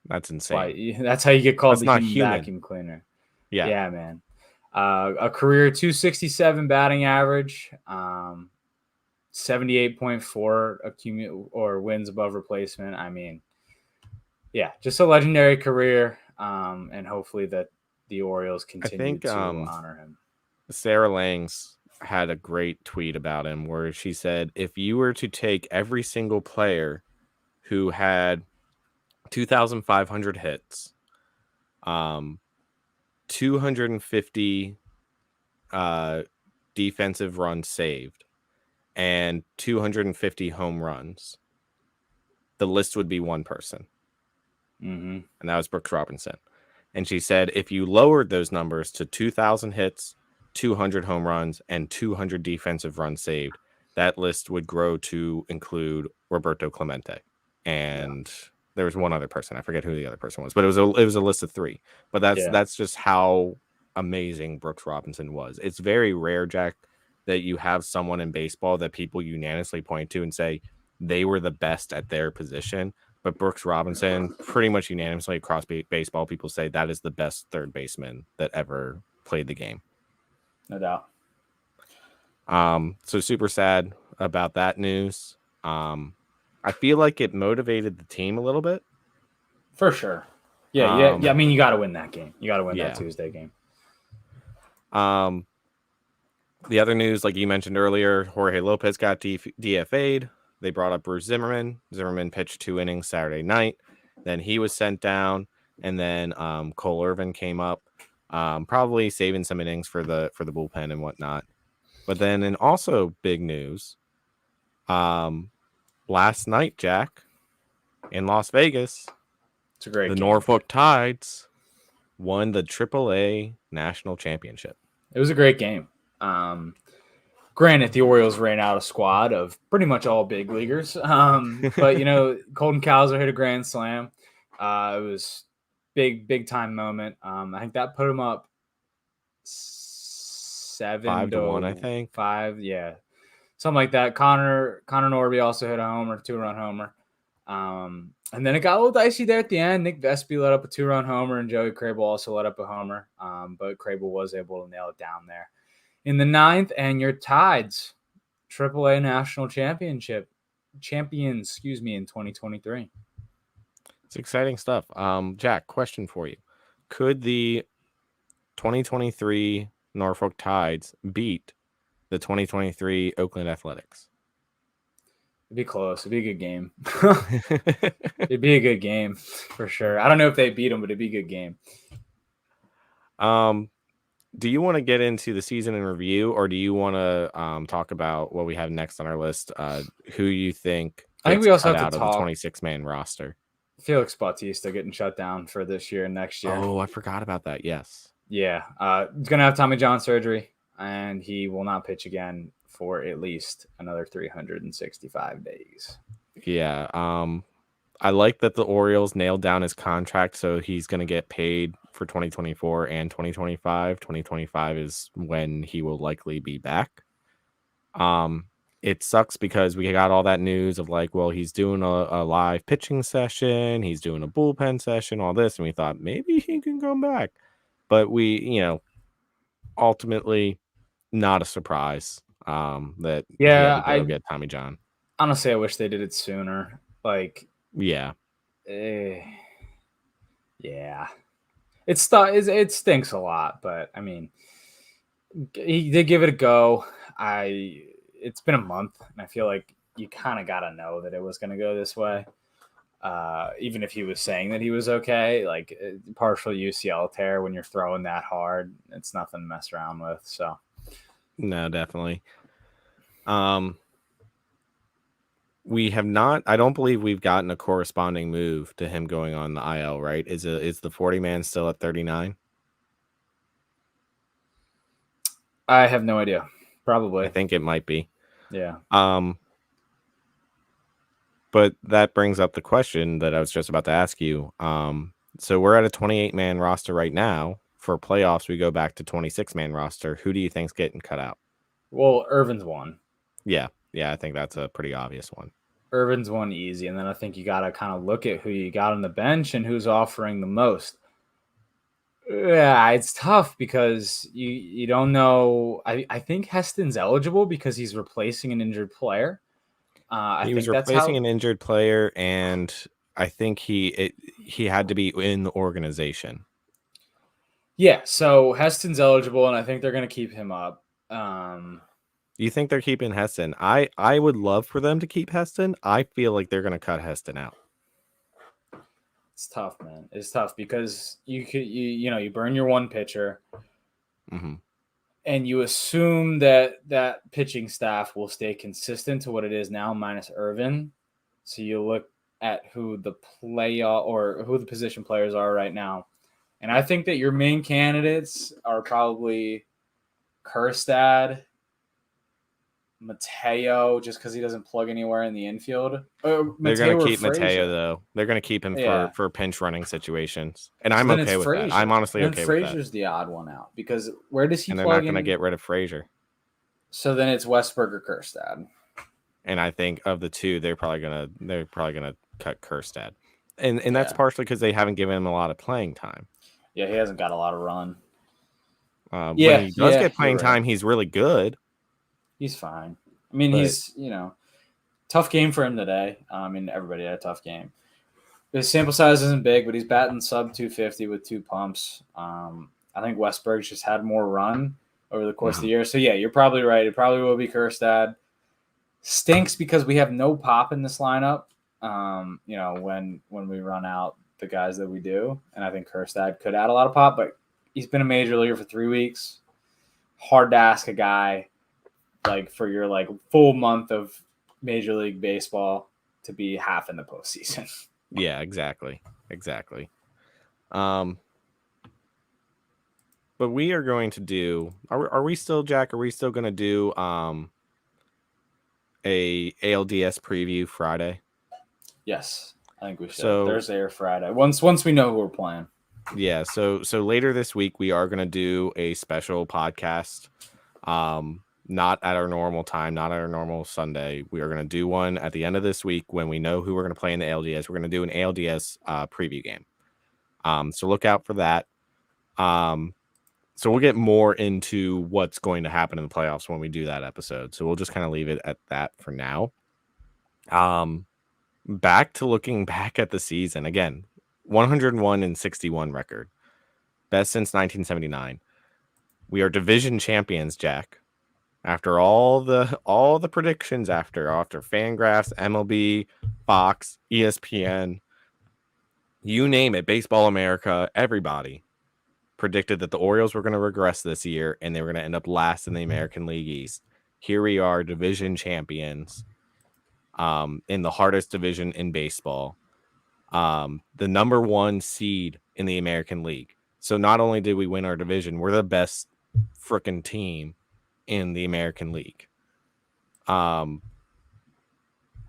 That's That's why insane. that's how you get called That's the not human human. vacuum cleaner. Yeah. Yeah, man. A career 267 batting average, 78.4 wins above replacement. I mean, yeah, just a legendary career. And hopefully that the Orioles I continue think to honor him. Sarah Langs had a great tweet about him where she said, if you were to take every single player who had 2,500 hits, 250 defensive runs saved, and 250 home runs, the list would be one person. Mm-hmm. And that was Brooks Robinson. And she said, if you lowered those numbers to 2,000 hits, 200 home runs, and 200 defensive runs saved, that list would grow to include Roberto Clemente. And there was one other person. I forget who the other person was, but it was a list of three. But that's just how amazing Brooks Robinson was. It's very rare, Jack, that you have someone in baseball that people unanimously point to and say they were the best at their position. But Brooks Robinson, pretty much unanimously across baseball, people say that is the best third baseman that ever played the game. No doubt. So super sad about that news. I feel like it motivated the team a little bit. For sure. Yeah. I mean, you got to win that game. You got to win that Tuesday game. The other news, like you mentioned earlier, Jorge Lopez got DFA'd. They brought up Bruce Zimmerman. Zimmerman pitched 2 innings Saturday night. Then he was sent down, and then Cole Irvin came up, probably saving some innings for the bullpen and whatnot. But then, in also big news, last night, Jack, in Las Vegas, it's a great the game. Norfolk Tides won the AAA National Championship. It was a great game. Granted, the Orioles ran out a squad of pretty much all big leaguers. But, Colton Cowser hit a grand slam. It was big time moment. I think that put him up 7-1, I think. 5, yeah. Something like that. Connor Norby also hit a homer, 2-run homer. And then it got a little dicey there at the end. Nick Vespi let up a 2-run homer, and Joey Crable also let up a homer. But Crable was able to nail it down there in the 9th, and your Tides, AAA National champions, in 2023. It's exciting stuff. Jack, question for you. Could the 2023 Norfolk Tides beat the 2023 Oakland Athletics? It'd be close. It'd be a good game. It'd be a good game for sure. I don't know if they beat them, but it'd be a good game. Do you want to get into the season in review, or do you want to talk about what we have next on our list? Who you think I think we also have out to of talk the 26-man roster? Felix Bautista getting shut down for this year and next year. Oh, I forgot about that. Yes. Yeah. He's going to have Tommy John surgery, and he will not pitch again for at least another 365 days. Yeah. I like that the Orioles nailed down his contract, so he's going to get paid for 2024 and 2025. 2025 is when he will likely be back. It sucks because we got all that news of like, well, he's doing a live pitching session, he's doing a bullpen session, all this, and we thought maybe he can come back. But we, ultimately not a surprise that he had to go get Tommy John. Honestly, I wish they did it sooner. Yeah. Yeah. It stinks a lot, but I mean, he did give it a go. It's been a month, and I feel like you kind of got to know that it was going to go this way. Even if he was saying that he was okay, like partial UCL tear, when you're throwing that hard, it's nothing to mess around with. So, no, definitely. We have not. I don't believe we've gotten a corresponding move to him going on the IL. Right? Is the 40-man still at 39? I have no idea. Probably. I think it might be. Yeah. But that brings up the question that I was just about to ask you. So we're at a 28-man roster right now. For playoffs, we go back to 26-man roster. Who do you think's getting cut out? Well, Irvin's one. Yeah, I think that's a pretty obvious one. Irvin's one easy, and then I think you got to kind of look at who you got on the bench and who's offering the most. Yeah, it's tough because you don't know. I think Heston's eligible because he's replacing an injured player. I He was think that's replacing how. an injured player, and I think he had to be in the organization. Yeah, so Heston's eligible, and I think they're going to keep him up. You think they're keeping Heston? I would love for them to keep Heston. I feel like they're going to cut Heston out. It's tough, man. It's tough because you burn your one pitcher, Mm-hmm. and you assume that pitching staff will stay consistent to what it is now, minus Irvin. So you look at who the who the position players are right now, and I think that your main candidates are probably Kerstad, Mateo, just because he doesn't plug anywhere in the infield. They're going to Mateo or keep Mateo Frazier. though. They're going to keep him Yeah. for pinch running situations, and So I'm then it's okay with that. I'm Frazier. honestly Then okay with that. Frazier's the odd one out because where does he And they're not plug going to in? get rid of Frazier. So then it's Westberg or Kerstad. And I think of the two, they're probably gonna cut Kerstad, and that's Yeah. partially because they haven't given him a lot of playing time. Yeah, he hasn't got a lot of run. When Yeah, he does get you're playing right. time, he's really good. He's fine. I mean, But- he's tough game for him today. I mean, everybody had a tough game. His sample size isn't big, but he's batting sub 250 with 2 pumps. I think Westberg's just had more run over the course of the year. So yeah, you're probably right. It probably will be Kerstad. Stinks because we have no pop in this lineup. When we run out the guys that we do, and I think Kerstad could add a lot of pop, but he's been a major leaguer for 3 weeks. Hard to ask a guy like for your like full month of Major League Baseball to be half in the postseason. Yeah, exactly. But we are going to do. Are we still, Jack? Are we still going to do a ALDS preview Friday? Yes, I think we should. So- Thursday or Friday. Once we know who we're playing. Yeah. So later this week we are going to do a special podcast. Not at our normal time, not at our normal Sunday. We are going to do one at the end of this week when we know who we're going to play in the ALDS. We're going to do an ALDS preview game. So look out for that. So we'll get more into what's going to happen in the playoffs when we do that episode. So we'll just kind of leave it at that for now. Back to looking back at the season again, 101-61 record, best since 1979. We are division champions, Jack. After all the predictions, after Fangraphs, MLB, Fox, ESPN, you name it, Baseball America, everybody predicted that the Orioles were going to regress this year and they were going to end up last in the American League East. Here we are, division champions, in the hardest division in baseball, the number 1 seed in the American League. So not only did we win our division, we're the best freaking team in the American League.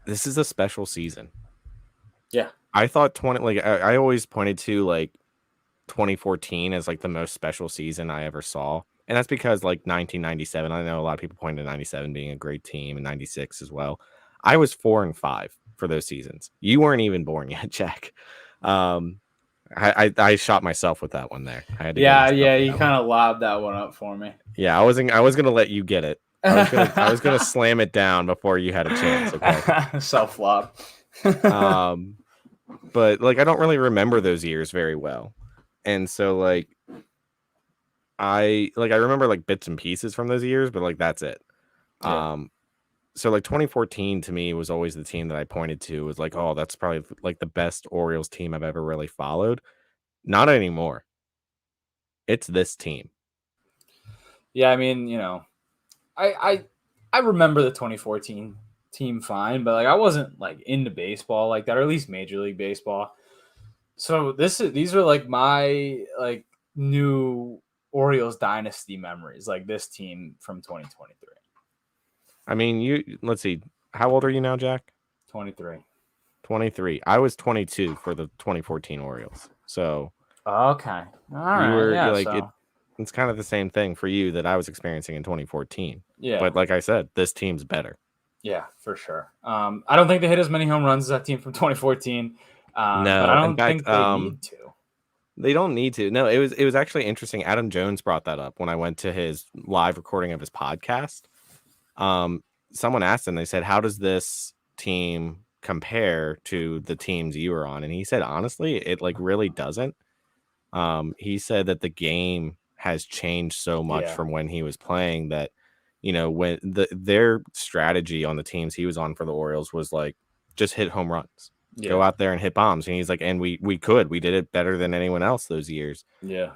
This is a special season. Yeah. I thought I always pointed to like 2014 as like the most special season I ever saw. And that's because like 1997, I know a lot of people point to 97 being a great team and 96 as well. I was 4-5 for those seasons. You weren't even born yet, Jack. I shot myself with that one there. I had to You kind of lobbed that one up for me. Yeah, I was gonna let you get it. I was gonna slam it down before you had a chance. Okay. Self lob. But like I don't really remember those years very well, and so like I remember like bits and pieces from those years, but like that's it. Yeah. So like 2014 to me was always the team that I pointed to, was like, oh, that's probably like the best Orioles team I've ever really followed. Not anymore. It's this team. Yeah, I mean, I remember the 2014 team fine, but like I wasn't like into baseball like that, or at least Major League Baseball. So these are like my like new Orioles dynasty memories, like this team from 2023. I mean, let's see. How old are you now, Jack? 23. 23. I was 22 for the 2014 Orioles. So Okay. All right. it's kind of the same thing for you that I was experiencing in 2014. Yeah. But like I said, this team's better. Yeah, for sure. I don't think they hit as many home runs as that team from 2014. No, but I don't in fact, think they need to. They don't need to. No, it was actually interesting. Adam Jones brought that up when I went to his live recording of his podcast. Someone asked him, they said, how does this team compare to the teams you were on? And he said, honestly, it like really doesn't. He said that the game has changed so much Yeah. from when he was playing that, when their strategy on the teams he was on for the Orioles was like, just hit home runs, go Yeah. out there and hit bombs. And he's like, and we did it better than anyone else those years. Yeah.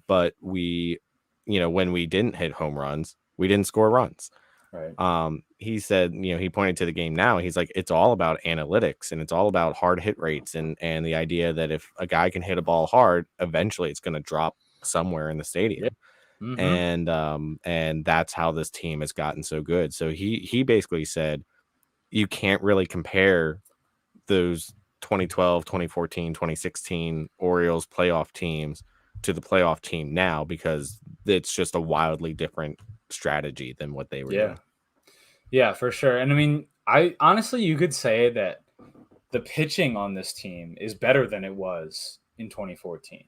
But we, when we didn't hit home runs, we didn't score runs. Right. He said, he pointed to the game now. He's like, it's all about analytics and it's all about hard hit rates and the idea that if a guy can hit a ball hard, eventually it's going to drop somewhere in the stadium. Yeah. Mm-hmm. And that's how this team has gotten so good. So he basically said you can't really compare those 2012, 2014, 2016 Orioles playoff teams to the playoff team now because it's just a wildly different strategy than what they were doing. Yeah, for sure. And I mean, I honestly, you could say that the pitching on this team is better than it was in 2014.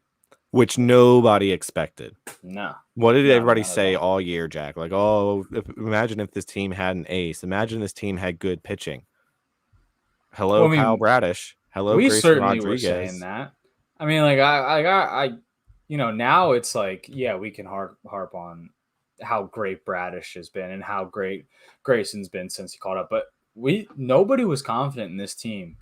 Which nobody expected. No. What did No, everybody not at say all. all year, Jack? Like, oh, imagine if this team had an ace. Imagine this team had good pitching. Well, Hello, I Kyle mean, Bradish. Hello, we Grayson certainly were saying Rodriguez. that. I mean, like now it's like, yeah, we can harp on how great Bradish has been and how great Grayson's been since he caught up, but nobody was confident in this team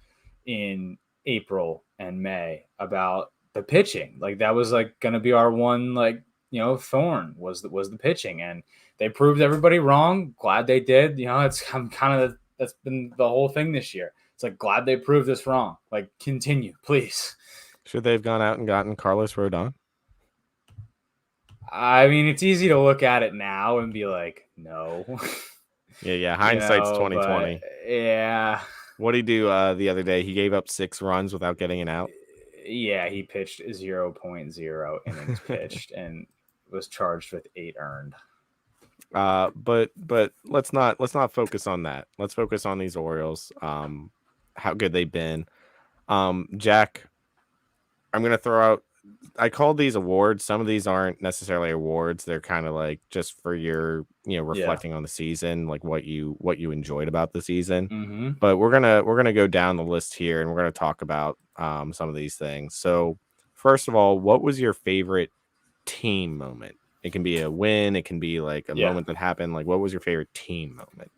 in April and May about the pitching. Like that was like going to be our one thorn was the pitching, and they proved everybody wrong. Glad they did. That's been the whole thing this year. It's like glad they proved us wrong. Like continue, please. Should they have gone out and gotten Carlos Rodon? I mean, it's easy to look at it now and be like, no. Yeah. Hindsight's 2020. Yeah. What did he do the other day? He gave up 6 runs without getting an out. Yeah, he pitched 0.0 innings pitched and was charged with 8 earned. But let's not focus on that. Let's focus on these Orioles. How good they've been. Jack, I'm gonna throw out. I called these awards. Some of these aren't necessarily awards. They're kind of like just for your, reflecting on the season, like what you enjoyed about the season. Mm-hmm. But we're gonna go down the list here, and we're gonna talk about some of these things. So, first of all, what was your favorite team moment? It can be a win. It can be like a moment that happened. Like, what was your favorite team moment?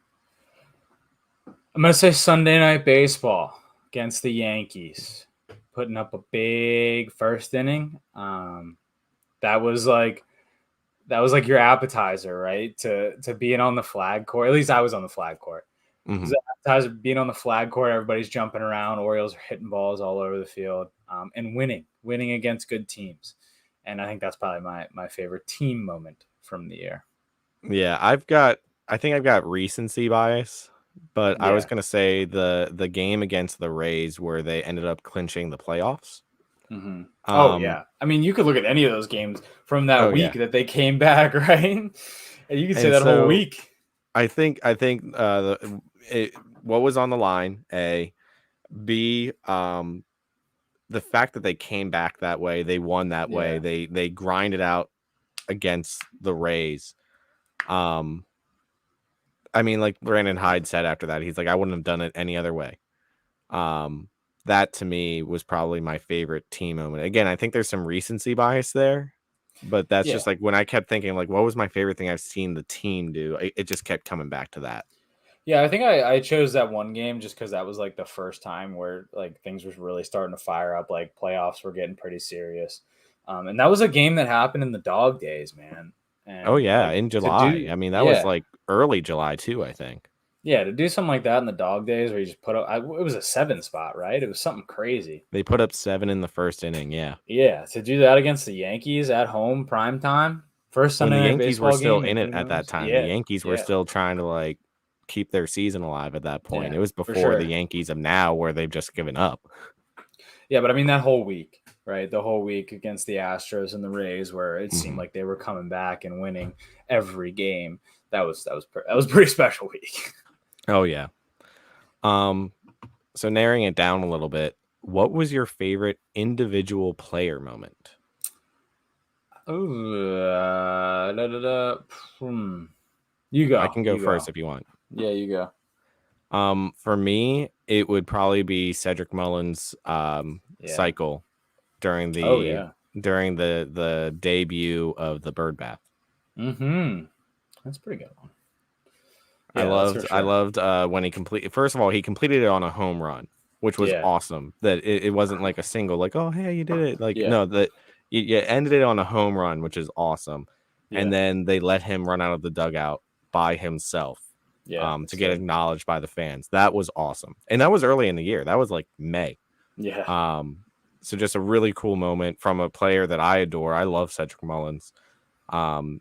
I'm gonna say Sunday Night Baseball against the Yankees, putting up a big first inning. That was like your appetizer, right? To being on the flag court. At least I was on the flag court. Mm-hmm. Appetizer being on the flag court, everybody's jumping around. Orioles are hitting balls all over the field, and winning against good teams. And I think that's probably my favorite team moment from the year. Yeah, I think I've got recency bias, but I was gonna say the game against the Rays where they ended up clinching the playoffs. Mm-hmm. Yeah, I mean you could look at any of those games from that week that they came back, right? And you could say that whole week. I think what was on the line, A, B, the fact that they came back that way, they won that way, they grinded out against the Rays. I mean, like Brandon Hyde said after that, he's like, I wouldn't have done it any other way. That to me was probably my favorite team moment. Again, I think there's some recency bias there, but that's just like when I kept thinking, like, what was my favorite thing I've seen the team do? It just kept coming back to that. Yeah, I think I chose that one game just because that was like the first time where like things was really starting to fire up. Like playoffs were getting pretty serious, and that was a game that happened in the dog days, man. And, in July. I mean, that was like early July too, I think. Yeah, to do something like that in the dog days where you just put up, it was a 7 spot, right? It was something crazy. They put up 7 in the first inning, yeah. Yeah, to do that against the Yankees at home, prime time, first Sunday night Yankees baseball were still game in it at that time. The Yankees were still trying to like keep their season alive at that point. It was before the Yankees of now where they've just given up. Yeah, but I mean that whole week, right? The whole week against the Astros and the Rays where it seemed like they were coming back and winning every game. That was a pretty special week. Oh yeah. So narrowing it down a little bit, what was your favorite individual player moment? You I go. can go You first go. if you want. Yeah, you go. For me, it would probably be Cedric Mullins' Yeah. cycle during Oh the yeah. the debut of the Bird Bath. Mm-hmm. That's a pretty good one. I Yeah, that's for loved I sure. loved when he completed. First of all, he completed it on a home run, which was Yeah. awesome. That it wasn't like a single, like, oh hey, you did it. Like, Yeah. no, that you ended it on a home run, which is awesome. And Yeah. then they let him run out of the dugout by himself, Yeah. to That's get good. acknowledged by the fans. That was awesome, and that was early in the year. That was like May. Yeah. So just a really cool moment from a player that I adore. I love Cedric Mullins, and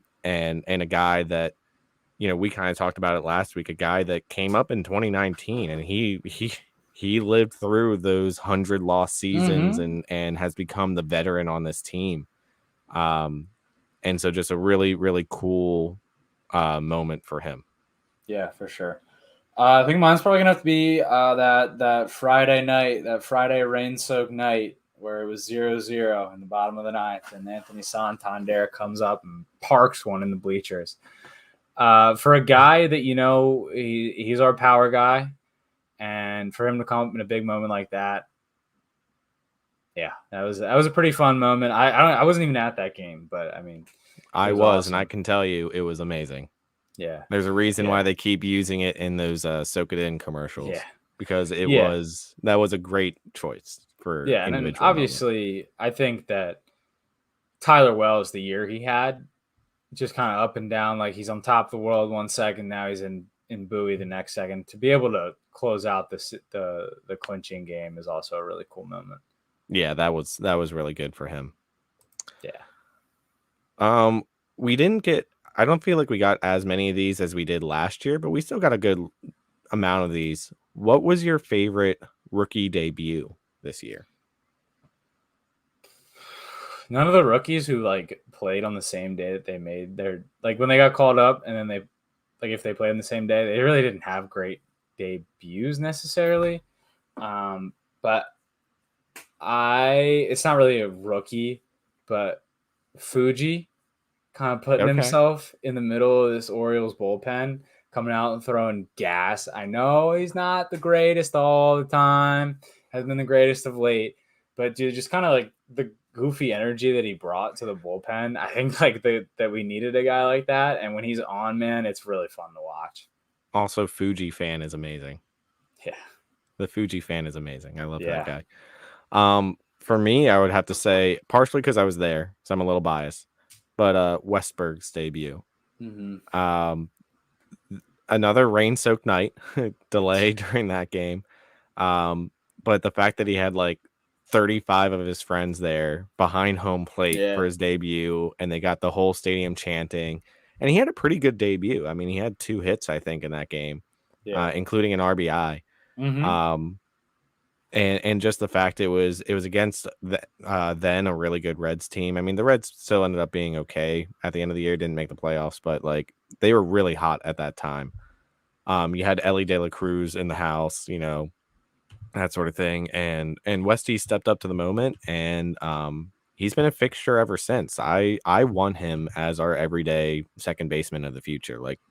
a guy that, we kind of talked about it last week. A guy that came up in 2019, and he lived through those 100 lost seasons, Mm-hmm. and has become the veteran on this team. And so just a really really cool moment for him. Yeah, for sure. I think mine's probably gonna have to be that Friday night, that Friday rain-soaked night where it was 0-0 in the bottom of the ninth, and Anthony Santander comes up and parks one in the bleachers. For a guy that he's our power guy, and for him to come up in a big moment like that, yeah, that was a pretty fun moment. I wasn't even at that game, but I mean, it I was was, and I awesome. can tell you it was amazing. Yeah, There's a reason why yeah, they keep using it in those Soak It In yeah, commercials, because yeah. that was a great choice for Yeah, and then individual moment. obviously, I think that Tyler Wells, the year he had, just kind of up and down. Like he's on top of the world 1 second, now he's in Bowie the next second. To be able to close out the clinching game is also a really cool moment. Yeah, that was really good for him. Yeah, Um, we didn't get. I don't feel like we got as many of these as we did last year, but we still got a good amount of these. What was your favorite rookie debut this year? none of the rookies who like played on the same day that they made their like when they got called up, and then they like if they played on the same day, they really didn't have great debuts necessarily. But it's not really a rookie, but Fuji kind of putting Okay. himself in the middle of this Orioles bullpen, coming out and throwing gas. I know he's not the greatest all the time, has been the greatest of late, but dude, just kind of like the goofy energy that he brought to the bullpen. I think like that we needed a guy like that, and when he's on, man, it's really fun to watch. Also, Fuji fan is amazing. Yeah, The Fuji fan is amazing. I love that yeah. guy. For me, I would have to say, partially because I was there, so I'm a little biased, but Westberg's debut. Mm-hmm. Um, Another rain-soaked night delay during that game. But the fact that he had like 35 of his friends there behind home plate for Yeah, his debut, and they got the whole stadium chanting, and he had a pretty good debut. I mean, he had 2 hits, I think, in that game, yeah. including an RBI. Mm-hmm. Um, and just the fact it was against then a really good Reds team. I mean, the Reds still ended up being okay at the end of the year, didn't make the playoffs, but like they were really hot at that time. You had Ellie De La Cruz in the house, that sort of thing, and Westy stepped up to the moment, and he's been a fixture ever since. I won him as our everyday second baseman of the future. Like,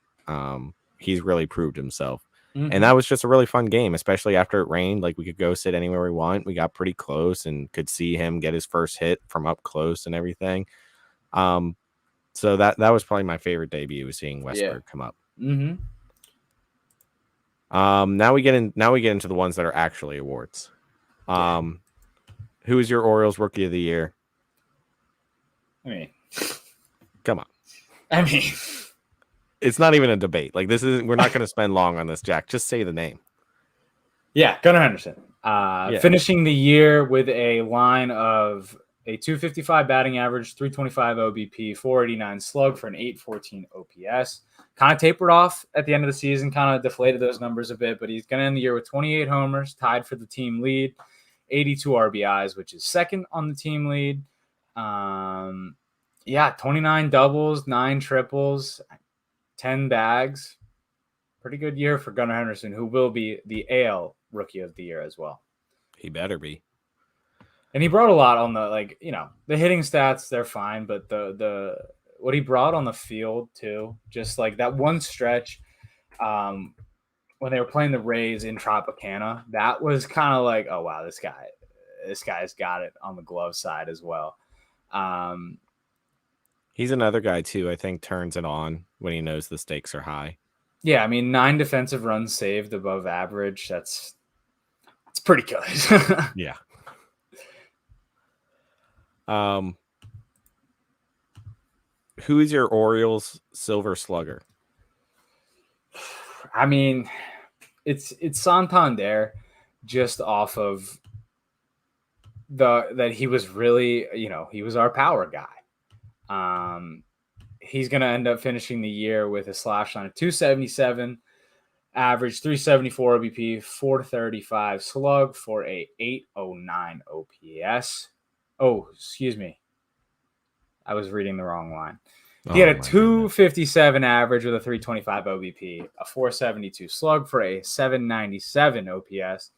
he's really proved himself. And Mm-hmm. that was just a really fun game, especially after it rained. Like, we could go sit anywhere we want. We got pretty close and could see him get his first hit from up close and everything. Um, so that was probably my favorite debut, was seeing Yeah. Westberg come up. Mm-hmm. Now we get into the ones that are actually awards. Yeah. Who is your Orioles Rookie of the Year? I mean, Come on. I mean, It's not even a debate. Like, we're not going to spend long on this, Jack. Just say the name. yeah, Gunnar Henderson. Yeah. Finishing the year with a line of a 255 batting average, 325 OBP, 489 slug for an 814 OPS. Kind of tapered off at the end of the season, kind of deflated those numbers a bit, but he's going to end the year with 28 homers, tied for the team lead, 82 RBIs, which is second on the team lead. Yeah, 29 doubles, 9 triples, 10 bags. Pretty good year for Gunnar Henderson, who will be the AL Rookie of the Year as well. He better be. And he brought a lot on the hitting stats, they're fine, but the what he brought on the field too, just like that one stretch when they were playing the Rays in Tropicana, that was kind of like, oh wow, this guy's got it on the glove side as well. He's another guy too, I think turns it on when he knows the stakes are high. Yeah, I mean 9 defensive runs saved above average. That's pretty good. Yeah. Who is your Orioles Silver Slugger? I mean, it's Santander, just off of that he was really, he was our power guy. He's gonna end up finishing the year with a slash line of 277, average 374 OBP, 435 slug for a 809 OPS. Oh, excuse me. I was reading the wrong line. He had a 257 average with a 325 OBP, a 472 slug for a 797 OPS,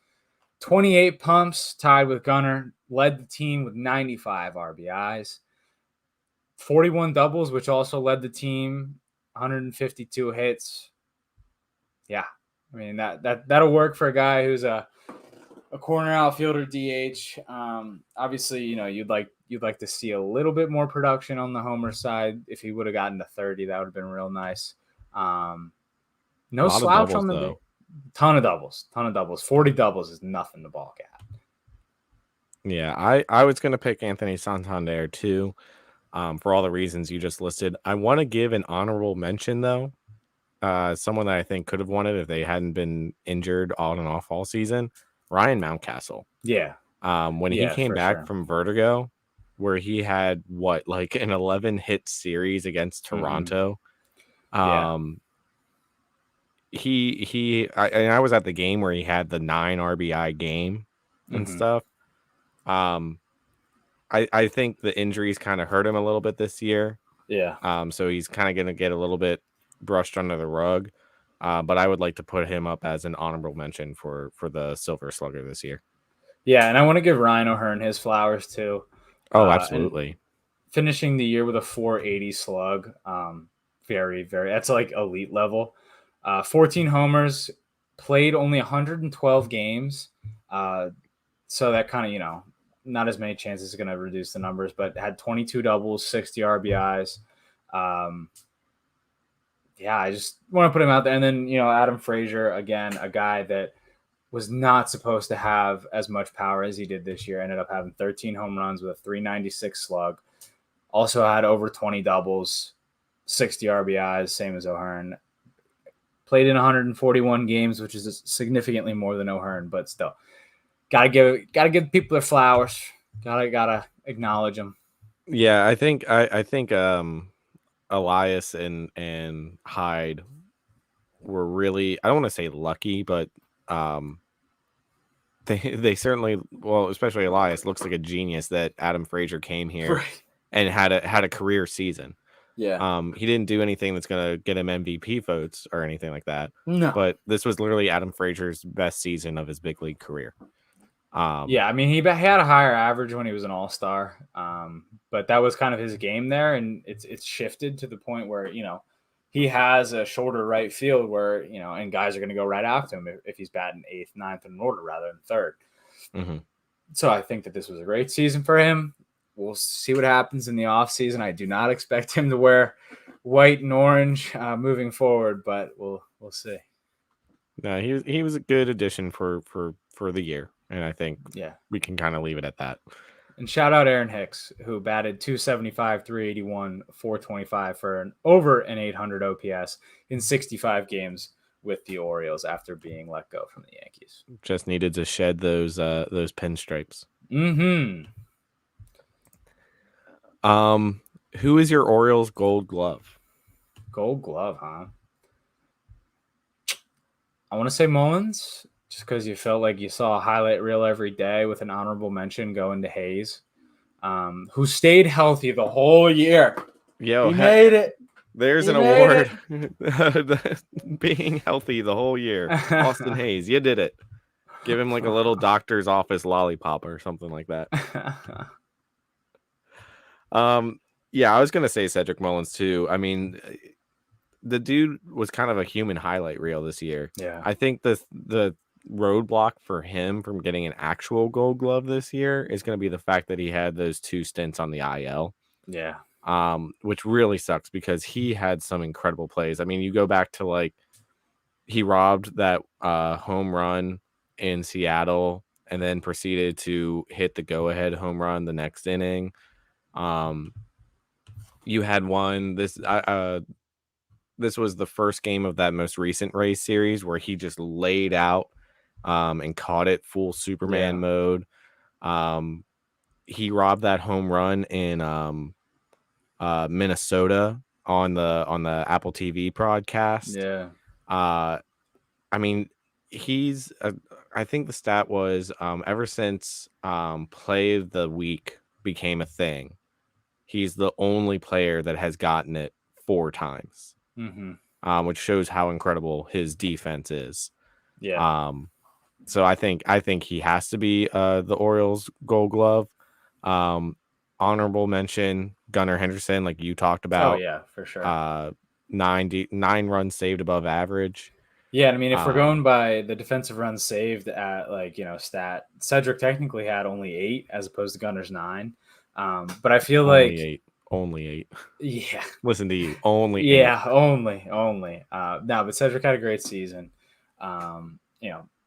28 pumps, tied with Gunnar, led the team with 95 RBIs, 41 doubles, which also led the team, 152 hits. Yeah, I mean that'll work for a guy who's a corner outfielder DH. Obviously, you'd like to see a little bit more production on the homer side. If he would have gotten to 30, that would have been real nice. No slouch on the ton of doubles. 40 doubles is nothing to balk at. Yeah, I was going to pick Anthony Santander too, for all the reasons you just listed. I want to give an honorable mention though. Someone that I think could have won it if they hadn't been injured on and off all season. Ryan Mountcastle. Yeah. When he came back from Vertigo, where he had an 11 hit series against Toronto. I was at the game where he had the 9 RBI game and stuff. I think the injuries kind of hurt him a little bit this year. Yeah. So he's kind of going to get a little bit brushed under the rug. But I would like to put him up as an honorable mention for the Silver Slugger this year. Yeah, and I want to give Ryan O'Hearn his flowers too. Oh, absolutely. Finishing the year with a 480 slug. Very, very, that's like elite level. 14 homers, played only 112 games. So that kind of, not as many chances is going to reduce the numbers, but had 22 doubles, 60 RBIs. Yeah, I just want to put him out there. And then, Adam Frazier, again, a guy that was not supposed to have as much power as he did this year, ended up having 13 home runs with a 396 slug. Also had over 20 doubles, 60 RBIs, same as O'Hearn. Played in 141 games, which is significantly more than O'Hearn, but still. Gotta give people their flowers. Gotta acknowledge them. Yeah, I think Elias and Hyde were really, I don't want to say lucky, but they certainly, well, especially Elias looks like a genius that Adam Frazier came here and had a career season. Yeah. He didn't do anything that's gonna get him MVP votes or anything like that. No. But this was literally Adam Frazier's best season of his big league career. Yeah, I mean, he had a higher average when he was an all-star, but that was kind of his game there, and it's shifted to the point where, he has a shorter right field where, and guys are going to go right after him if he's batting 8th, 9th in order rather than 3rd. So I think that this was a great season for him. We'll see what happens in the offseason. I do not expect him to wear white and orange moving forward, but we'll see. No, he was a good addition for the year. And I think we can kind of leave it at that. And shout out Aaron Hicks, who batted 275, 381, 425 for over an 800 OPS in 65 games with the Orioles after being let go from the Yankees. Just needed to shed those pinstripes. Who is your Orioles Gold Glove? Gold Glove, huh? I want to say Mullins. Just because you felt like you saw a highlight reel every day with an honorable mention going to Hayes, who stayed healthy the whole year. He made it. There's an award. Being healthy the whole year. Austin Hayes, you did it. Give him like a little doctor's office lollipop or something like that. Yeah, I was gonna say Cedric Mullins too. I mean, the dude was kind of a human highlight reel this year. Yeah. I think the roadblock for him from getting an actual Gold Glove this year is going to be the fact that he had those 2 stints on the IL. Yeah. Which really sucks because he had some incredible plays. I mean, you go back to like he robbed that home run in Seattle and then proceeded to hit the go-ahead home run the next inning. You had one this was the first game of that most recent race series where he just laid out and caught it full Superman mode. He robbed that home run in Minnesota on the Apple TV broadcast. Yeah. I mean, he's I think the stat was ever since play of the week became a thing, he's the only player that has gotten it 4 times. Which shows how incredible his defense is. Yeah. So I think he has to be the Orioles Gold Glove. Honorable mention Gunnar Henderson, like you talked about. Oh yeah, for sure. 9 runs saved above average. Yeah, I mean, if we're going by the defensive runs saved at stat, Cedric technically had only 8 as opposed to Gunner's 9. But I feel only 8. Yeah. Listen to you. Only 8. Yeah, only. No, but Cedric had a great season.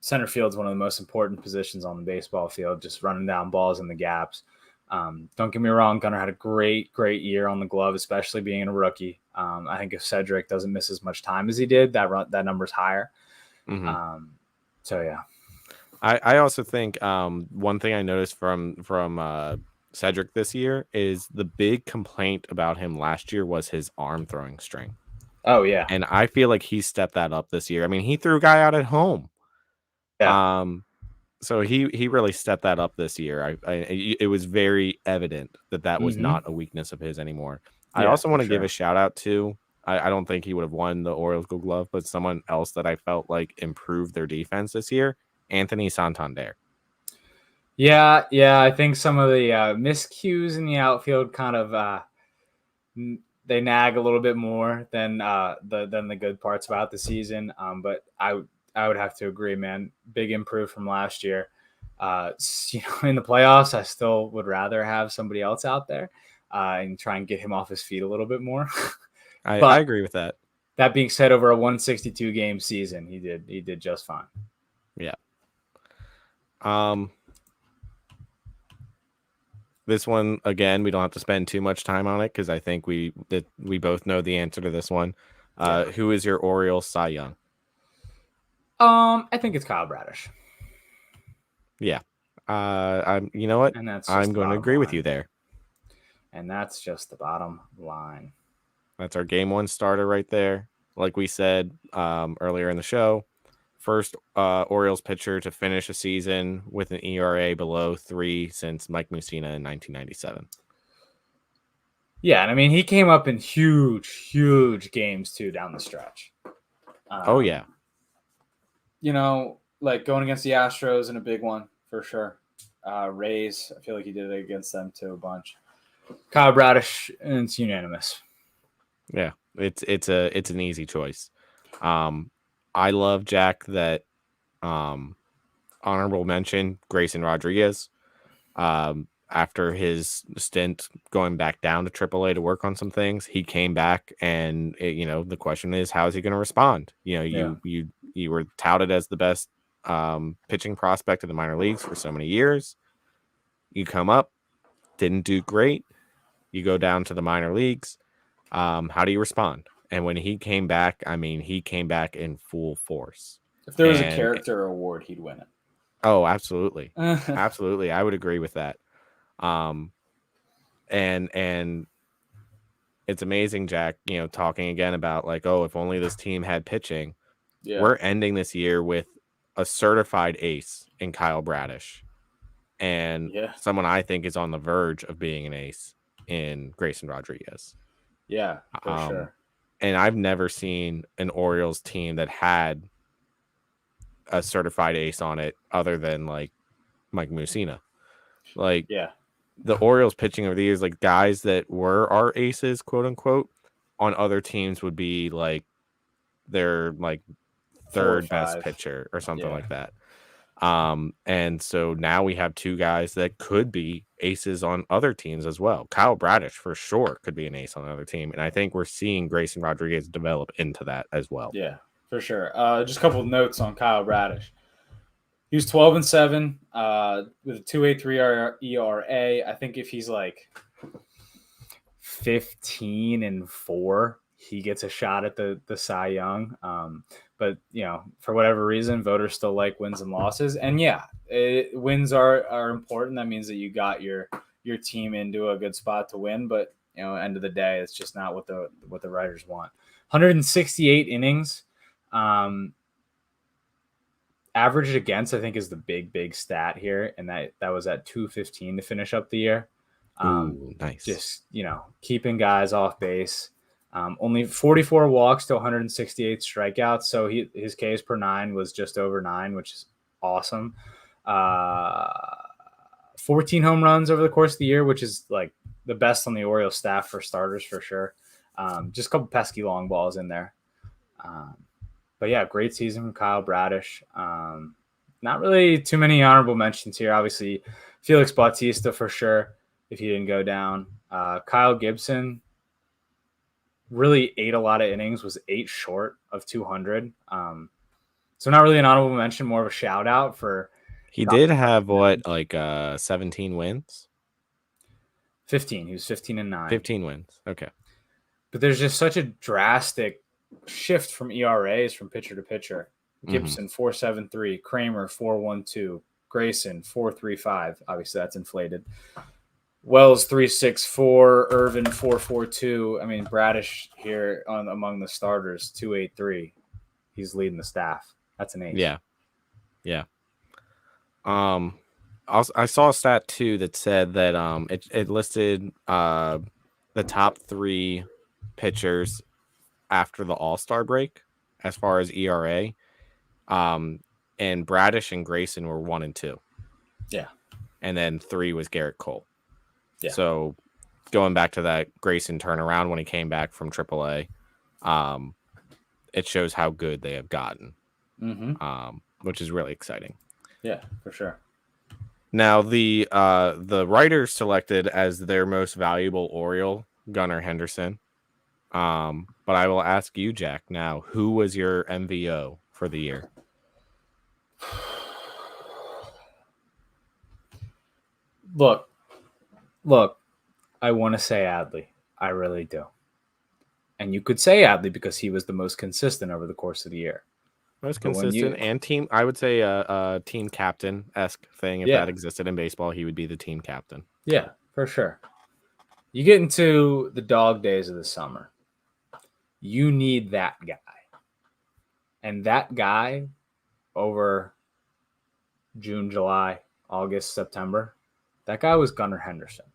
Center field is one of the most important positions on the baseball field, just running down balls in the gaps. Don't get me wrong, Gunnar had a great year on the glove, especially being a rookie. I think if Cedric doesn't miss as much time as he did, that number's higher. So yeah. I also think one thing I noticed from Cedric this year is the big complaint about him last year was his arm throwing strength. Oh yeah. And I feel like he stepped that up this year. I mean, he threw a guy out at home. Yeah. So he really stepped that up this year. It was very evident that was not a weakness of his anymore. I also want to give a shout out to, I don't think he would have won the Orioles Gold Glove, but someone else that I felt like improved their defense this year, Anthony Santander. Yeah, I think some of the miscues in the outfield kind of they nag a little bit more than the good parts about the season. But I would have to agree, man. Big improve from last year. In the playoffs, I still would rather have somebody else out there and try and get him off his feet a little bit more. I agree with that. That being said, over a 162 game season, he did just fine. Yeah. This one again, we don't have to spend too much time on it because I think we both know the answer to this one. Who is your Orioles Cy Young? I think it's Kyle Bradish. Yeah. You know what? I'm going to agree with you there. And that's just the bottom line. That's our game 1 starter right there. Like we said earlier in the show, first Orioles pitcher to finish a season with an ERA below 3 since Mike Mussina in 1997. Yeah, and I mean, he came up in huge games too down the stretch. Oh yeah. Like going against the Astros in a big one for sure. Rays, I feel like he did it against them too a bunch. Kyle Bradish, and it's unanimous. Yeah, it's an easy choice. I love Jack that honorable mention Grayson Rodriguez. After his stint going back down to AAA to work on some things, he came back, and the question is, how is he going to respond? You were touted as the best pitching prospect in the minor leagues for so many years. You come up, didn't do great. You go down to the minor leagues. How do you respond? And when he came back, I mean, he came back in full force. If there was a character award, he'd win it. Oh, absolutely. Absolutely. I would agree with that. And it's amazing, Jack, talking again about like, oh, if only this team had pitching. Yeah. We're ending this year with a certified ace in Kyle Bradish and someone I think is on the verge of being an ace in Grayson Rodriguez. Yeah, for sure. And I've never seen an Orioles team that had a certified ace on it other than like Mike Mussina. Like Yeah. the Orioles pitching over the years, like guys that were our aces, quote unquote, on other teams would be like their like 4 or third best 5. pitcher or something Yeah. like that. And so now we have two guys that could be aces on other teams as well. Kyle Bradish for sure could be an ace on another team, and I think we're seeing Grayson Rodriguez develop into that as well. Yeah, for sure. Just a couple of notes on Kyle Bradish. He was 12-7 with a 2.83 ERA. I think if he's like 15-4, he gets a shot at the Cy Young. But for whatever reason, voters still like wins and losses. And yeah, wins are important. That means that you got your team into a good spot to win. But end of the day, it's just not what the writers want. 168 innings. Averaged against, I think, is the big stat here, and that was at 215 to finish up the year. Ooh, nice. Just keeping guys off base. Only 44 walks to 168 strikeouts, so his Ks per 9 was just over 9, which is awesome. 14 home runs over the course of the year, which is like the best on the Orioles staff for starters for sure. Just a couple pesky long balls in there. But yeah, great season from Kyle Bradish. Not really too many honorable mentions here. Obviously, Felix Bautista for sure, if he didn't go down. Kyle Gibson really ate a lot of innings, was 8 short of 200. So not really an honorable mention, more of a shout out for. He did have 17 wins? 15. He was 15-9. 15 wins. Okay. But there's just such a drastic shift from ERAs from pitcher to pitcher. Gibson 4.73, Kramer 4.12, Grayson 4.35. Obviously, that's inflated. Wells 3.64, Irvin 4.42. I mean, Bradish here among the starters 2.83. He's leading the staff. That's an ace. Yeah. I saw a stat too that said that it listed the top 3 pitchers after the All-Star break as far as ERA. And Bradish and Grayson were 1 and 2. Yeah. And then 3 was Garrett Cole. Yeah. So going back to that Grayson turnaround when he came back from AAA, it shows how good they have gotten, which is really exciting. Yeah, for sure. Now the writers selected as their most valuable Oriole Gunnar Henderson. But I will ask you, Jack, now, who was your MVO for the year? Look, I want to say Adley. I really do. And you could say Adley because he was the most consistent over the course of the year. Most consistent and team, I would say a team captain-esque thing. If that existed in baseball, he would be the team captain. Yeah, for sure. You get into the dog days of the summer. You need that guy. And that guy over June, July, August, September, that guy was Gunnar Henderson.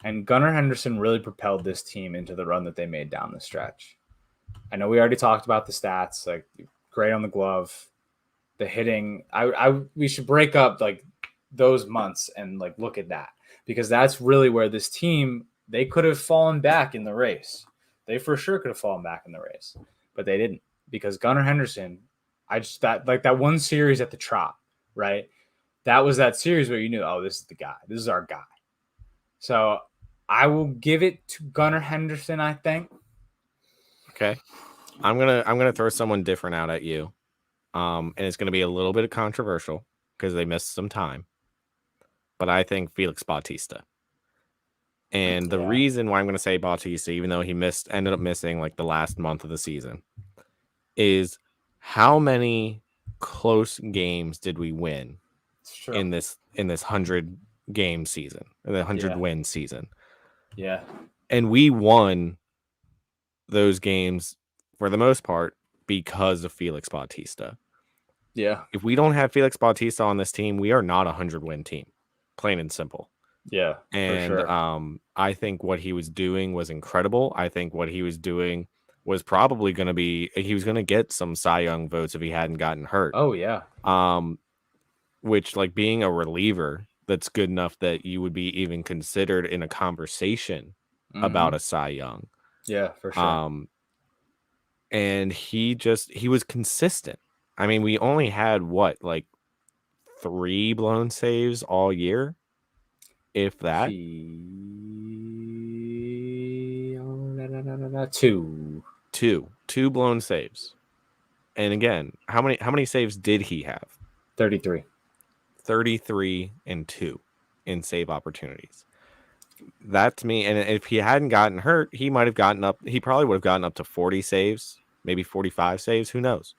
And Gunnar Henderson really propelled this team into the run that they made down the stretch. I know we already talked about the stats, like great on the glove, the hitting. We should break up like those months and like look at that, because that's really where this team, they could have fallen back in the race. They for sure could have fallen back in the race, but they didn't, because Gunnar Henderson, that one series at the Trop, right? That was that series where you knew, oh, this is the guy. This is our guy. So I will give it to Gunnar Henderson, I think. Okay. I'm gonna throw someone different out at you. And it's gonna be a little bit controversial because they missed some time. But I think Felix Bautista. And the reason why I'm gonna say Bautista, even though he ended up missing like the last month of the season, is how many close games did we win in this 100-game season, the 100-win season? Yeah. And we won those games for the most part because of Felix Bautista. Yeah. If we don't have Felix Bautista on this team, we are not a 100-win team, plain and simple. Yeah. And for sure. I think what he was doing was incredible. I think what he was doing was probably going to be, he was going to get some Cy Young votes if he hadn't gotten hurt. Oh yeah. Which, like, being a reliever that's good enough that you would be even considered in a conversation about a Cy Young. Yeah, for sure. And he was consistent. I mean, we only had like 3 blown saves all year, if that. Two blown saves. And again, how many saves did he have? 33. 33 and 2 in save opportunities. That to me, and if he hadn't gotten hurt, he might have gotten up. He probably would have gotten up to 40 saves, maybe 45 saves. Who knows?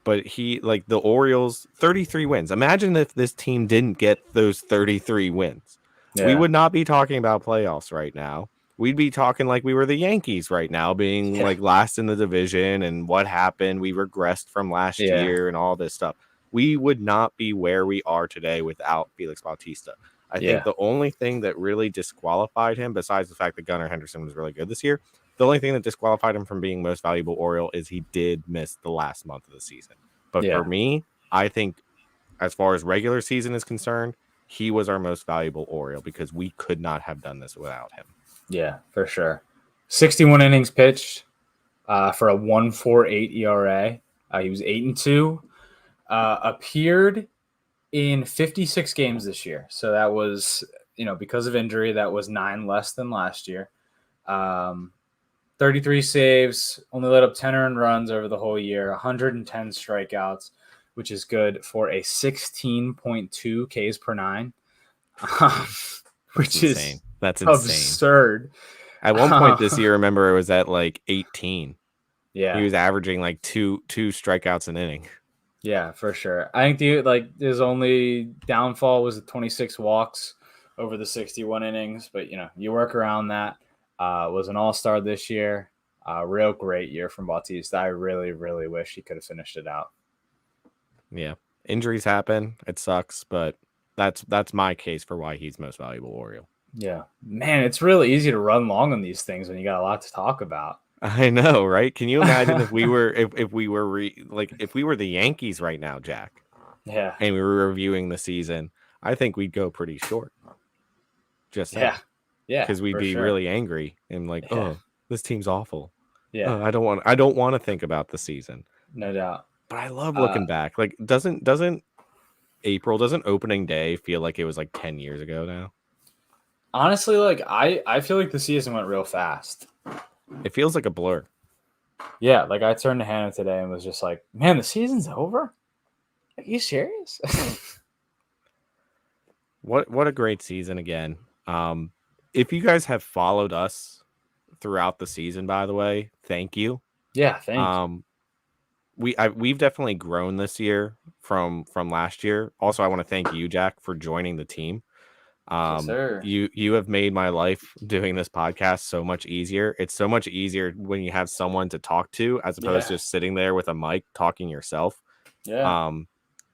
But he, like, the Orioles, 33 wins. Imagine if this team didn't get those 33 wins. Yeah. We would not be talking about playoffs right now. We'd be talking like we were the Yankees right now, being like last in the division and what happened. We regressed from last year and all this stuff. We would not be where we are today without Felix Bautista. I think the only thing that really disqualified him, besides the fact that Gunnar Henderson was really good this year, the only thing that disqualified him from being most valuable Oriole is he did miss the last month of the season. But for me, I think as far as regular season is concerned, he was our most valuable Oriole because we could not have done this without him. Yeah, for sure. 61 innings pitched for a 1.48 ERA. He was 8-2. Appeared in 56 games this year. So that was, because of injury, that was 9 less than last year. 33 saves, only let up 10 earned runs over the whole year, 110 strikeouts, which is good for a 16.2 Ks per 9, which is that's insane. Absurd. At one point this year, remember, it was at like 18. Yeah. He was averaging like two strikeouts an inning. Yeah, for sure. I think his only downfall was the 26 walks over the 61 innings, but you work around that. Was an all-star this year. Real great year from Bautista. I really, really wish he could have finished it out. Yeah. Injuries happen. It sucks, but that's my case for why he's most valuable Oriole. Yeah. Man, it's really easy to run long on these things when you got a lot to talk about. I know, right? Can you imagine if we were if we were the Yankees right now, Jack? Yeah. And we were reviewing the season, I think we'd go pretty short. Just saying. Yeah. Because we'd be really angry and like, oh, this team's awful. Yeah. I don't want to think about the season. No doubt. But I love looking back. Like, doesn't opening day feel like it was like 10 years ago now? Honestly, like I feel like the season went real fast. It feels like a blur. Yeah, like I turned to Hannah today and was just like, man, the season's over? Are you serious? What a great season again. If you guys have followed us throughout the season, by the way, thank you. Yeah, thank you. We've definitely grown this year from last year. Also, I want to thank you, Jack, for joining the team. Yes, sir. You have made my life doing this podcast so much easier. It's so much easier when you have someone to talk to as opposed to just sitting there with a mic talking yourself. Yeah.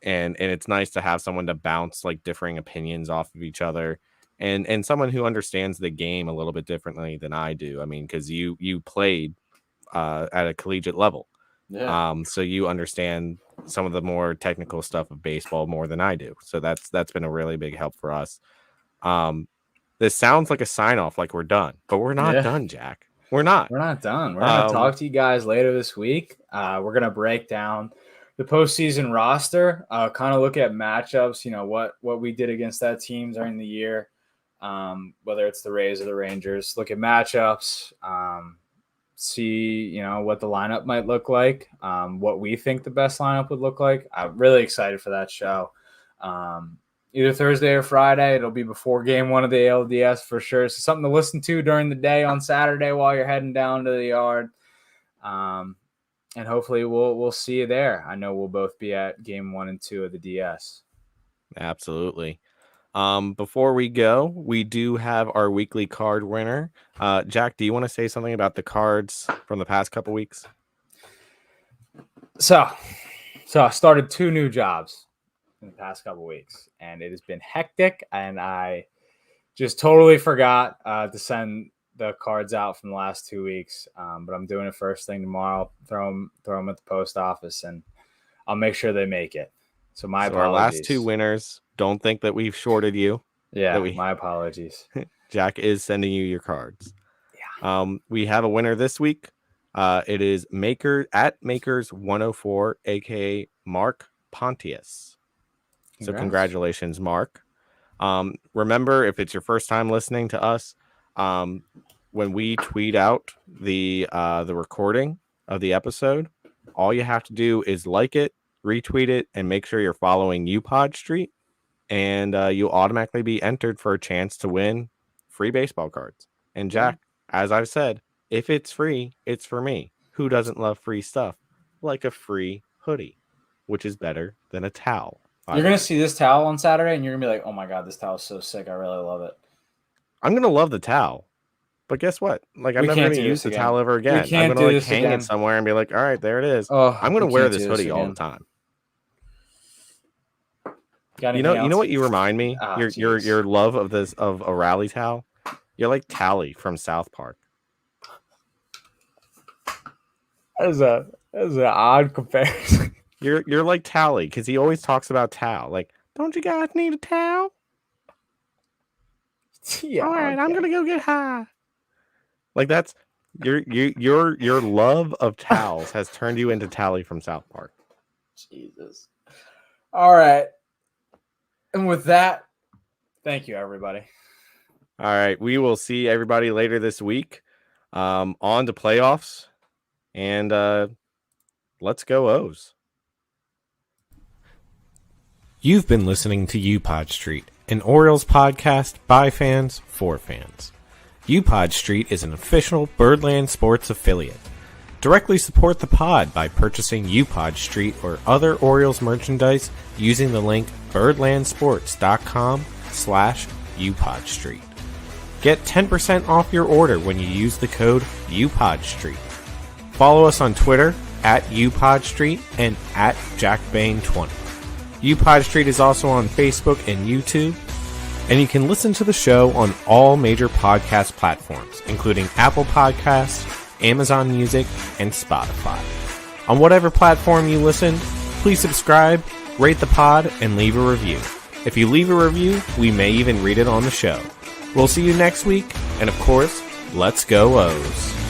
And it's nice to have someone to bounce like differing opinions off of each other, and someone who understands the game a little bit differently than I do. I mean, because you played at a collegiate level. Yeah. So you understand some of the more technical stuff of baseball more than I do. So that's been a really big help for us. This sounds like a sign off, like we're done, but we're not done, Jack. We're not done. We're going to talk to you guys later this week. We're going to break down the postseason roster, kind of look at matchups, what we did against that team during the year, whether it's the Rays or the Rangers, look at matchups, see, what the lineup might look like, what we think the best lineup would look like. I'm really excited for that show. Either Thursday or Friday. It'll be before game 1 of the ALDS for sure. So something to listen to during the day on Saturday while you're heading down to the yard. And hopefully we'll see you there. I know we'll both be at game 1 and 2 of the DS. Absolutely. Before we go, we do have our weekly card winner. Jack, do you want to say something about the cards from the past couple weeks? So I started 2 new jobs in the past couple weeks, and it has been hectic, and I just totally forgot to send the cards out from the last 2 weeks, but I'm doing it first thing tomorrow. Throw them at the post office, and I'll make sure they make it. So apologies. Our last 2 winners. Don't think that we've shorted you. Yeah, my apologies. Jack is sending you your cards. Yeah. We have a winner this week. It is Makers104, aka Mark Pontius. So congratulations, Mark. Remember, if it's your first time listening to us, when we tweet out the recording of the episode, all you have to do is like it, retweet it, and make sure you're following UPod Street, and you'll automatically be entered for a chance to win free baseball cards. And Jack, as I've said, if it's free, it's for me. Who doesn't love free stuff? Like a free hoodie, which is better than a towel. You're going to see this towel on Saturday, and you're going to be like, oh my God, this towel is so sick. I really love it. I'm going to love the towel. But guess what? Like, I'm never going to use the towel ever again. I'm going to hang it somewhere and be like, all right, there it is. Oh, I'm going to wear this hoodie all the time. You know what you remind me? Your love of a rally towel? You're like Tally from South Park. That's an odd comparison. You're like Tally, because he always talks about towel. Like, don't you guys need a towel? Yeah. All right, okay. I'm gonna go get high. Like, that's your love of towels has turned you into Tally from South Park. Jesus. All right. And with that, thank you, everybody. All right, we will see everybody later this week. On to playoffs, and let's go O's. You've been listening to UPod Street, an Orioles podcast by fans for fans. UPod Street is an official Birdland Sports affiliate. Directly support the pod by purchasing UPod Street or other Orioles merchandise using the link birdlandsports.com/UPod Street. Get 10% off your order when you use the code UPod Street. Follow us on Twitter at UPod Street and at JackBain20. UPod Street is also on Facebook and YouTube, and you can listen to the show on all major podcast platforms, including Apple Podcasts, Amazon Music, and Spotify. On whatever platform you listen, please subscribe, rate the pod, and leave a review. If you leave a review, we may even read it on the show. We'll see you next week, and of course, let's go O's.